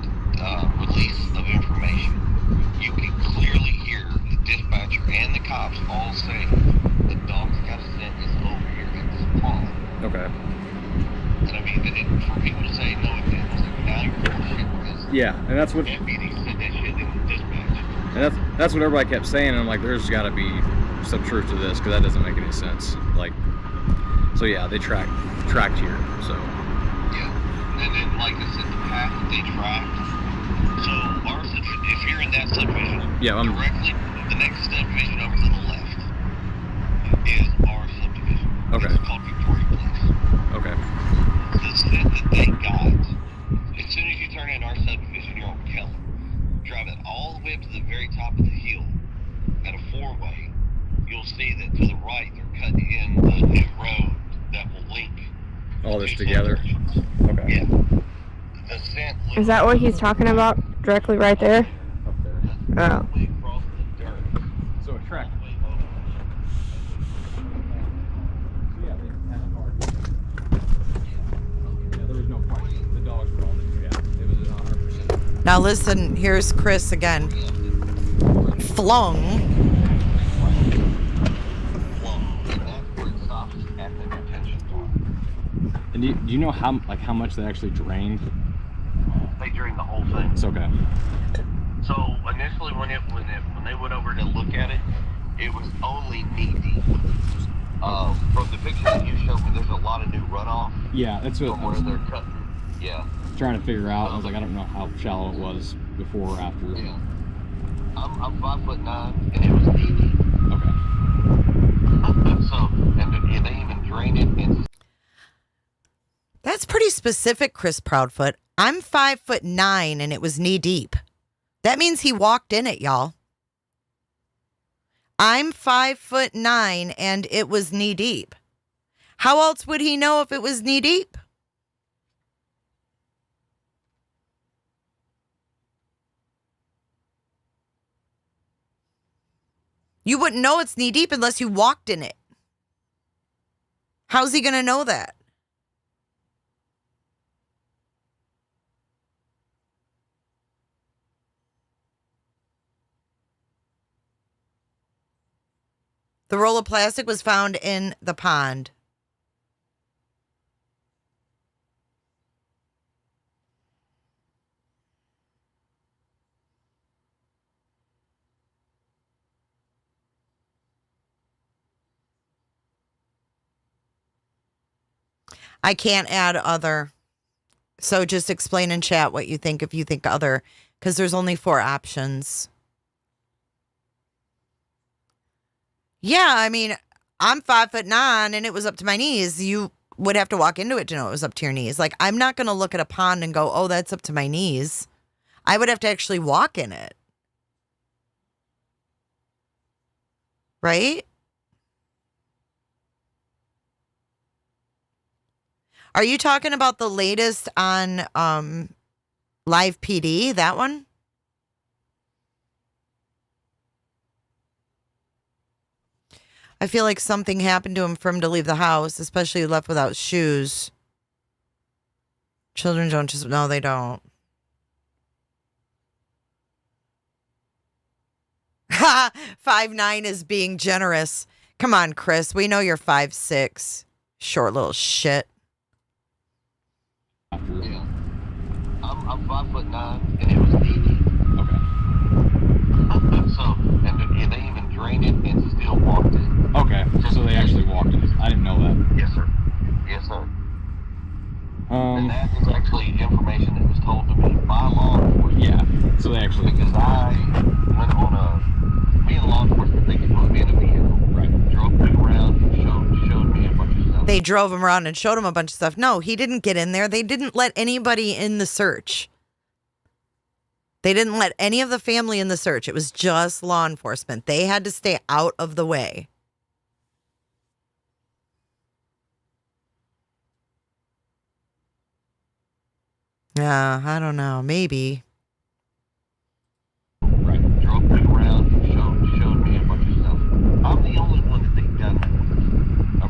release of information, you can clearly hear the dispatcher and the cops all say, the dog's got a scent, is over here at this pond. Okay. And I mean, for people to say, no, it didn't, like, now you're bullshit because yeah, and that's what deputies said that shit in the dispatch. And that's what everybody kept saying, and I'm like, there's got to be some truth to this, because that doesn't make any sense. Like, so yeah, they tracked here, so. Yeah, and then, like I said, the path that they tracked, so if you're in that subdivision, yeah, directly, the next subdivision over to the left is our subdivision. Okay. It's called Victoria Place. Okay. The scent that they got, as soon as you turn in our subdivision, you're on Keller. Drive it all the way up to the very top of the hill at a four-way. You'll see that to the right, they're cutting in the new road that will link all this together. Okay. Yeah. The scent Is that what he's talking about? Directly right there? Oh. So a track. Now listen, here's Chris again. Flung. And do you know how much they actually drained? They drained the whole thing. It's okay. So initially, when they went over to look at it, it was only knee deep. From the picture that you showed me, there's a lot of new runoff. Yeah, that's what. From where they're cutting. Yeah. Trying to figure out. I was like, I don't know how shallow it was before or after. Yeah. I'm 5'9", and it was knee deep. Okay. So, and they even drained it. And That's pretty specific, Chris Proudfoot. I'm 5'9" and it was knee deep. That means he walked in it, y'all. I'm 5'9" and it was knee deep. How else would he know if it was knee deep? You wouldn't know it's knee deep unless you walked in it. How's he going to know that? The roll of plastic was found in the pond. I can't add other. So just explain in chat what you think if you think other, because there's only 4 options. Yeah, I mean, I'm 5'9" and it was up to my knees. You would have to walk into it to know it was up to your knees. Like, I'm not going to look at a pond and go, oh, that's up to my knees. I would have to actually walk in it. Right? Are you talking about the latest on Live PD, that one? I feel like something happened to him for him to leave the house, especially left without shoes. Children don't just, no, they don't. Ha! 5'9" is being generous. Come on, Chris. We know you're 5'6". Short little shit. yeah. I'm 5'9", and it was knee deep. Okay. So, and they even drained it and still walked it. Okay, so they actually walked it. I didn't know that. Yes, sir. Yes, sir. they drove him around and showed him a bunch of stuff. No, he didn't get in there. They didn't let anybody in the search. They didn't let any of the family in the search. It was just law enforcement. They had to stay out of the way. Yeah, I don't know. Maybe. Right. Drove me around, showed me a bunch of stuff. I'm the only one that they've done that with.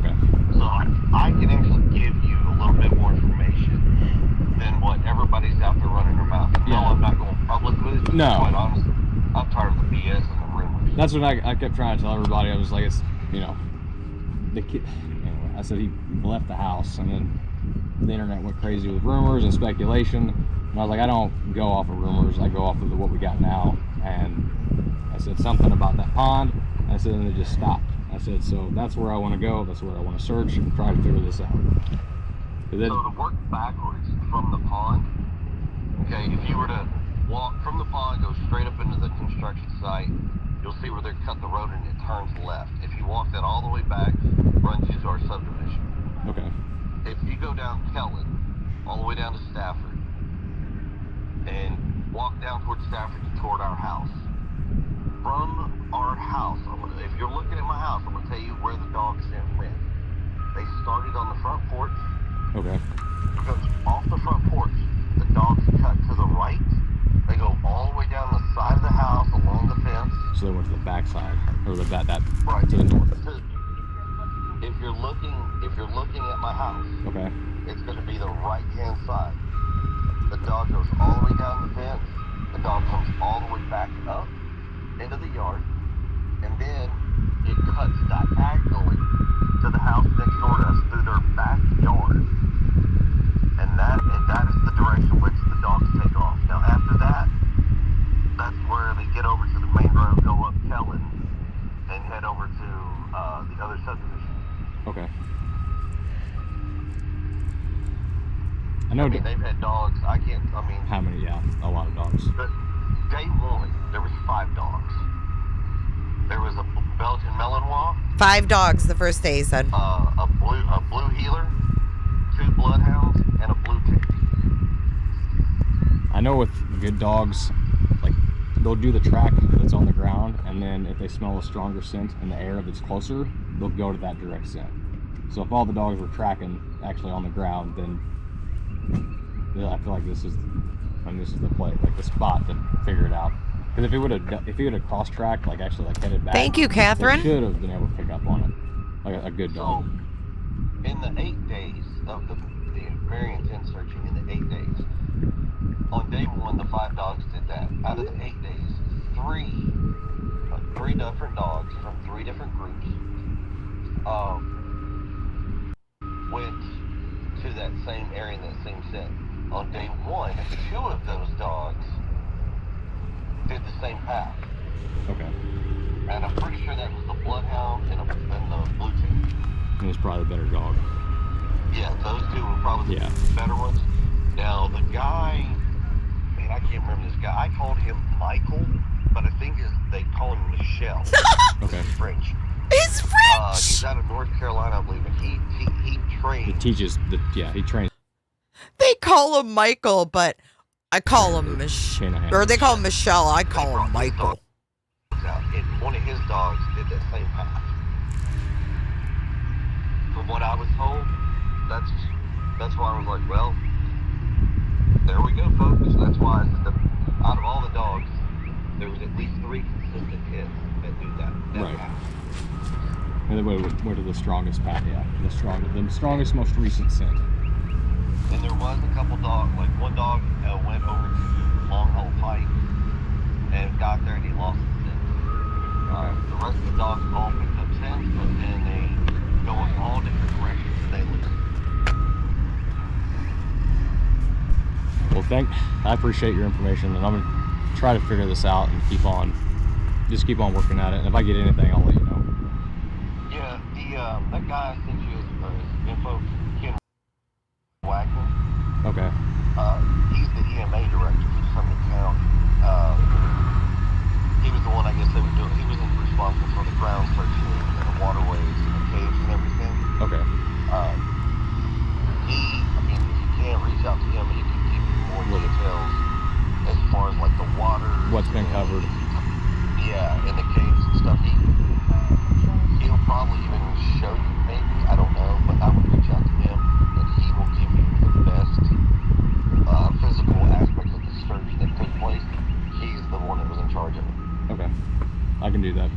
Okay. So I can actually give you a little bit more information than what everybody's out there running their mouth. No, I'm not going public with it. No. Quite honestly, I'm tired of the BS and the rumors. That's what I kept trying to tell everybody. I was like, it's, you know, the kid. Anyway, I said he left the house, and then the internet went crazy with rumors and speculation. And I was like, I don't go off of rumors. I go off of what we got now. And I said something about that pond. And I said, and it just stopped. I said, so that's where I want to go. That's where I want to search and try to figure this out. So to work backwards from the pond, okay, if you were to walk from the pond, go straight up into the construction site, you'll see where they cut the road and it turns left. If you walk that all the way back, runs you to our subdivision. Okay. If you go down Kellen, all the way down to Stafford, and walk down towards Stafford toward our house, from our house, if you're looking at my house, I'm going to tell you where the dogs then went. They started on the front porch. Okay. Because off the front porch, the dogs cut to the right. They go all the way down the side of the house along the fence. So they went to the back side, or that right to the north. If you're looking at my house, okay, it's going to be the right-hand side. The dog goes all the way down the fence. The dog comes all the way back up into the yard, and then it cuts diagonally to the house next door to us through their backyard. And that is the direction which the dogs take off. Now after that, that's where they get over to the main road, go up Kellen, and head over to the other subdivision. Okay. I mean, they've had dogs. How many? Yeah, a lot of dogs. But day one, there was 5 dogs. There was a Belgian Malinois. 5 dogs the first day, he said. A blue heeler, 2 bloodhounds, and a blue tick. I know with good dogs, like, they'll do the track that's on the ground, and then if they smell a stronger scent in the air that's closer, they'll go to that direct scent. So if all the dogs were tracking actually on the ground, then I feel like this is the play, like the spot to figure it out. Because if he would have cross tracked, like actually like headed back. Thank you, Catherine. They should have been able to pick up on it, like a good dog. So in the 8 days of the very intense searching, in the 8 days, on day 1, the 5 dogs did that. Out of the 8 days, 3 different dogs from 3 different groups went to that same area and that same scent. On day 1, 2 of those dogs did the same path. Okay. And I'm pretty sure that was the bloodhound and the blue tick. It was probably the better dog. Yeah, those 2 were probably the better ones. Now the guy, man, I can't remember this guy. I called him Michael, but I think they call him Michelle. Okay. He's French. He's French. He's out of North Carolina, I believe, and he trains. He teaches he trains. They call him Michael, but I call him Michelle. Or they call him Michelle. I call him Michael. And one of his dogs did that same path. From what I was told, that's why I was like, well, there we go, folks. That's why out of all the dogs, there was at least 3 consistent hits that do that Right. path. And then went to the strongest path, the strongest, most recent scent. And there was a couple dogs, like one dog went over to Long Hole Pike and got there and he lost his scent. The rest of the dogs all picked up scents, but then they go in all different directions and they lose. Well, I appreciate your information, and I'm gonna try to figure this out and keep on working at it. And if I get anything, I'll let you know. Yeah, that guy I sent you his info, Ken Wagner. Okay. He's the EMA director for Summit County. He was the one, I guess, they were doing. He was responsible for the ground searching and the waterways and the caves and everything. Okay. I can do that.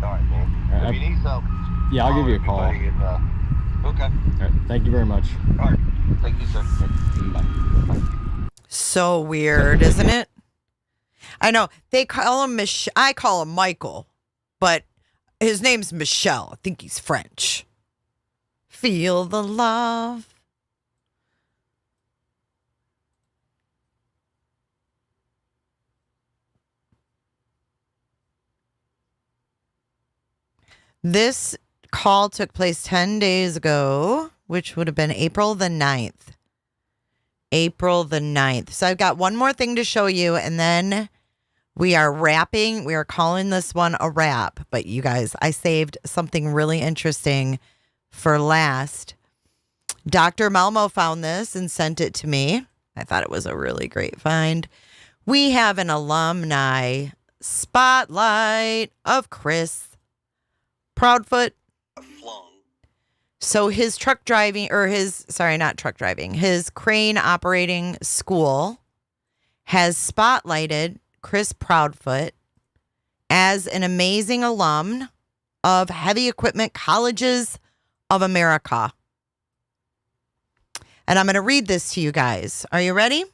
All right, man. All right, If you need something, Yeah, I'll give you a call. All buddy, okay. right, thank you very much. All right. Thank you, sir. Bye. So weird, isn't it? I know they call him I call him Michael, but his name's Michel. I think he's French. Feel the love. This call took place 10 days ago, which would have been April the 9th. April the 9th. So I've got one more thing to show you, and then we are wrapping. We are calling this one a wrap. But you guys, I saved something really interesting for last. Dr. Malmo found this and sent it to me. I thought it was a really great find. We have an alumni spotlight of Chris Proudfoot. So his truck driving, or his crane operating school has spotlighted Chris Proudfoot as an amazing alum of Heavy Equipment Colleges of America. And I'm going to read this to you guys. Are you ready?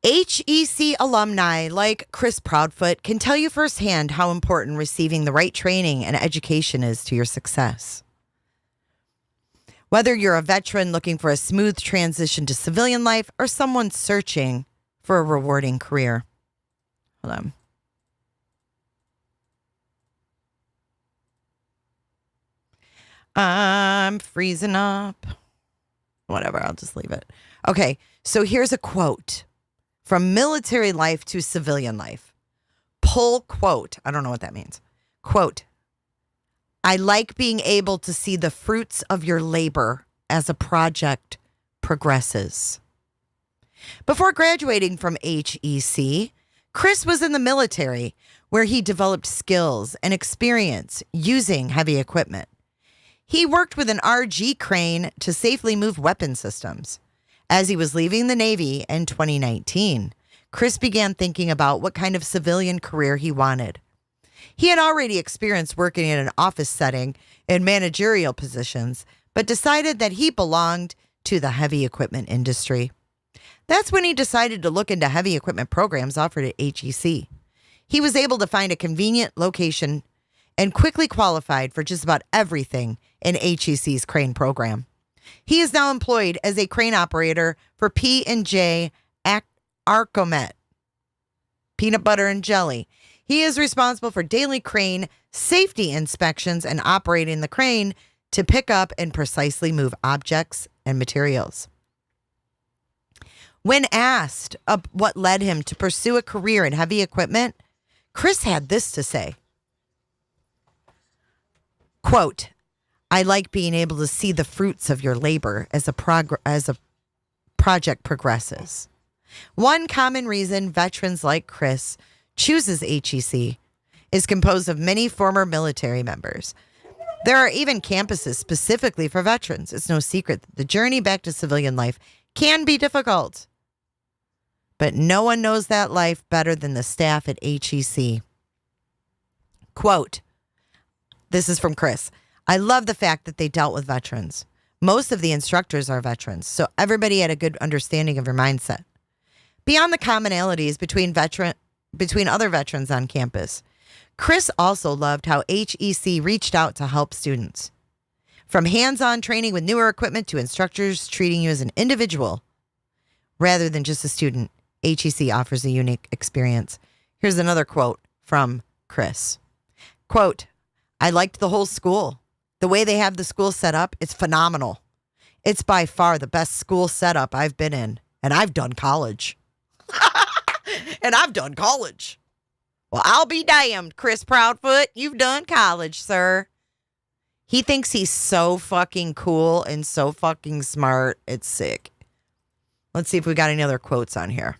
HEC alumni like Chris Proudfoot can tell you firsthand how important receiving the right training and education is to your success. Whether you're a veteran looking for a smooth transition to civilian life or someone searching for a rewarding career. Hold on. I'm freezing up. Whatever, I'll just leave it. Okay, so here's a quote. From military life to civilian life. Pull quote. I don't know what that means. Quote. I like being able to see the fruits of your labor as a project progresses. Before graduating from HEC, Chris was in the military where he developed skills and experience using heavy equipment. He worked with an RG crane to safely move weapon systems. As he was leaving the Navy in 2019, Chris began thinking about what kind of civilian career he wanted. He had already experienced working in an office setting in managerial positions, but decided that he belonged to the heavy equipment industry. That's when he decided to look into heavy equipment programs offered at HEC. He was able to find a convenient location and quickly qualified for just about everything in HEC's crane program. He is now employed as a crane operator for P&J Arcomet, peanut butter and jelly. He is responsible for daily crane safety inspections and operating the crane to pick up and precisely move objects and materials. When asked what led him to pursue a career in heavy equipment, Chris had this to say. Quote, I like being able to see the fruits of your labor as a project progresses. One common reason veterans like Chris chooses HEC is composed of many former military members. There are even campuses specifically for veterans. It's no secret that the journey back to civilian life can be difficult. But no one knows that life better than the staff at HEC. Quote, this is from Chris. I love the fact that they dealt with veterans. Most of the instructors are veterans, so everybody had a good understanding of your mindset. Beyond the commonalities between other veterans on campus, Chris also loved how HEC reached out to help students. From hands-on training with newer equipment to instructors treating you as an individual rather than just a student, HEC offers a unique experience. Here's another quote from Chris. Quote, I liked the whole school. The way they have the school set up, it's phenomenal. It's by far the best school setup I've been in, and I've done college. Well, I'll be damned, Chris Proudfoot. You've done college, sir. He thinks he's so fucking cool and so fucking smart. It's sick. Let's see if we got any other quotes on here.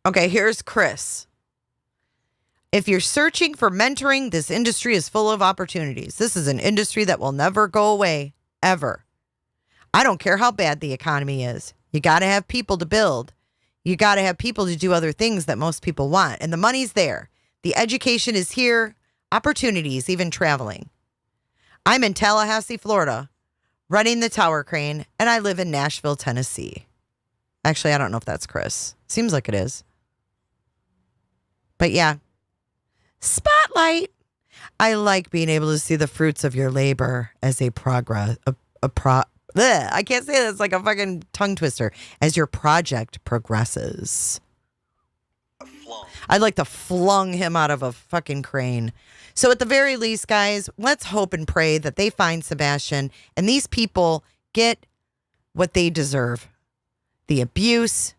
Okay, here's Chris. If you're searching for mentoring, this industry is full of opportunities. This is an industry that will never go away, ever. I don't care how bad the economy is. You got to have people to build. You got to have people to do other things that most people want. And the money's there. The education is here. Opportunities, even traveling. I'm in Tallahassee, Florida, running the tower crane, and I live in Nashville, Tennessee. Actually, I don't know if that's Chris. Seems like it is. But yeah. Spotlight. I like being able to see the fruits of your labor as I can't say that. It's like a fucking tongue twister. As your project progresses. I'd like to flung him out of a fucking crane. So at the very least, guys, let's hope and pray that they find Sebastian and these people get what they deserve. The abuse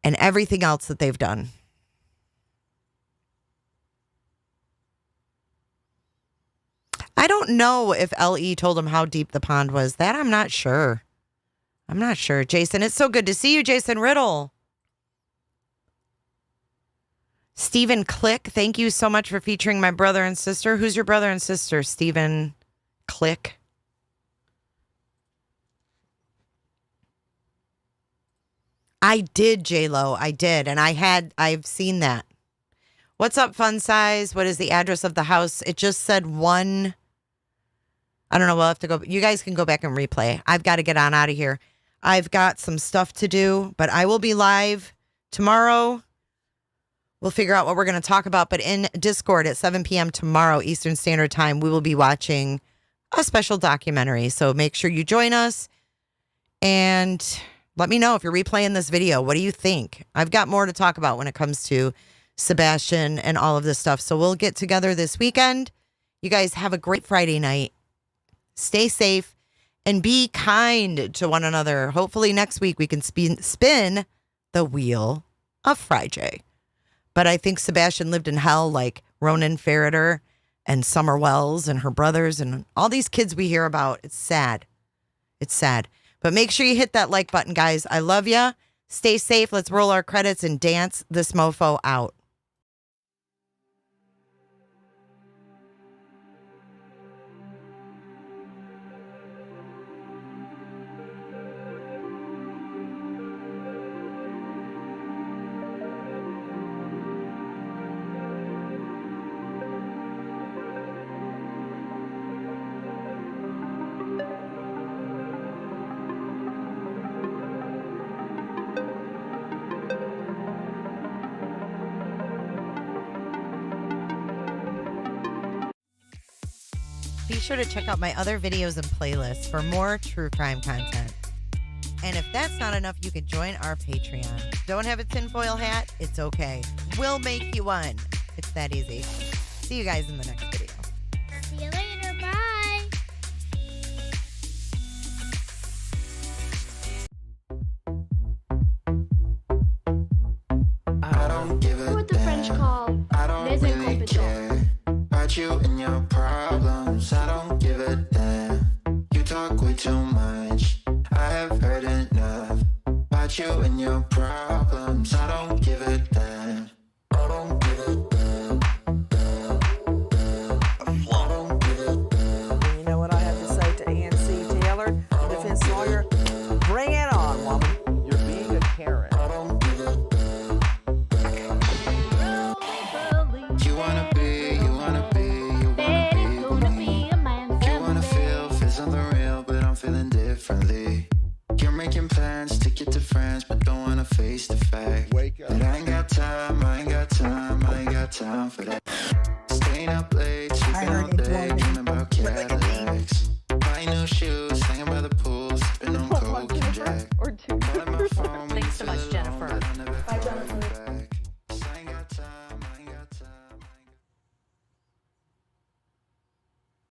and everything else that they've done. I don't know if LE told him how deep the pond was. That I'm not sure. I'm not sure. Jason, it's so good to see you, Jason Riddle. Stephen Click, thank you so much for featuring my brother and sister. Who's your brother and sister, Stephen Click? I did, J-Lo. I did. And I've seen that. What's up, Fun Size? What is the address of the house? It just said one. I don't know. We'll have to go. You guys can go back and replay. I've got to get on out of here. I've got some stuff to do, but I will be live tomorrow. We'll figure out what we're going to talk about. But in Discord at 7 p.m. tomorrow, Eastern Standard Time, we will be watching a special documentary. So make sure you join us and let me know if you're replaying this video. What do you think? I've got more to talk about when it comes to Sebastian and all of this stuff. So we'll get together this weekend. You guys have a great Friday night. Stay safe and be kind to one another. Hopefully next week we can spin the wheel of Friday. But I think Sebastian lived in hell like Ronan Farrader and Summer Wells and her brothers and all these kids we hear about. It's sad. It's sad. But make sure you hit that like button, guys. I love ya. Stay safe. Let's roll our credits and dance this mofo out. Be sure to check out my other videos and playlists for more true crime content. And if that's not enough, you can join our Patreon. Don't have a tinfoil hat? It's okay. We'll make you one. It's that easy. See you guys in the next video. See you later. Bye. I don't give a What the French call I don't les really incompetents. care about you and your problems. I don't give a damn. You talk way too much. I have heard enough about you and your problems. I don't give a damn. I don't give a damn. I don't give a damn. And you know what I have to say to ANC Taylor, the defense lawyer? Bring it on, woman. You're being a Karen.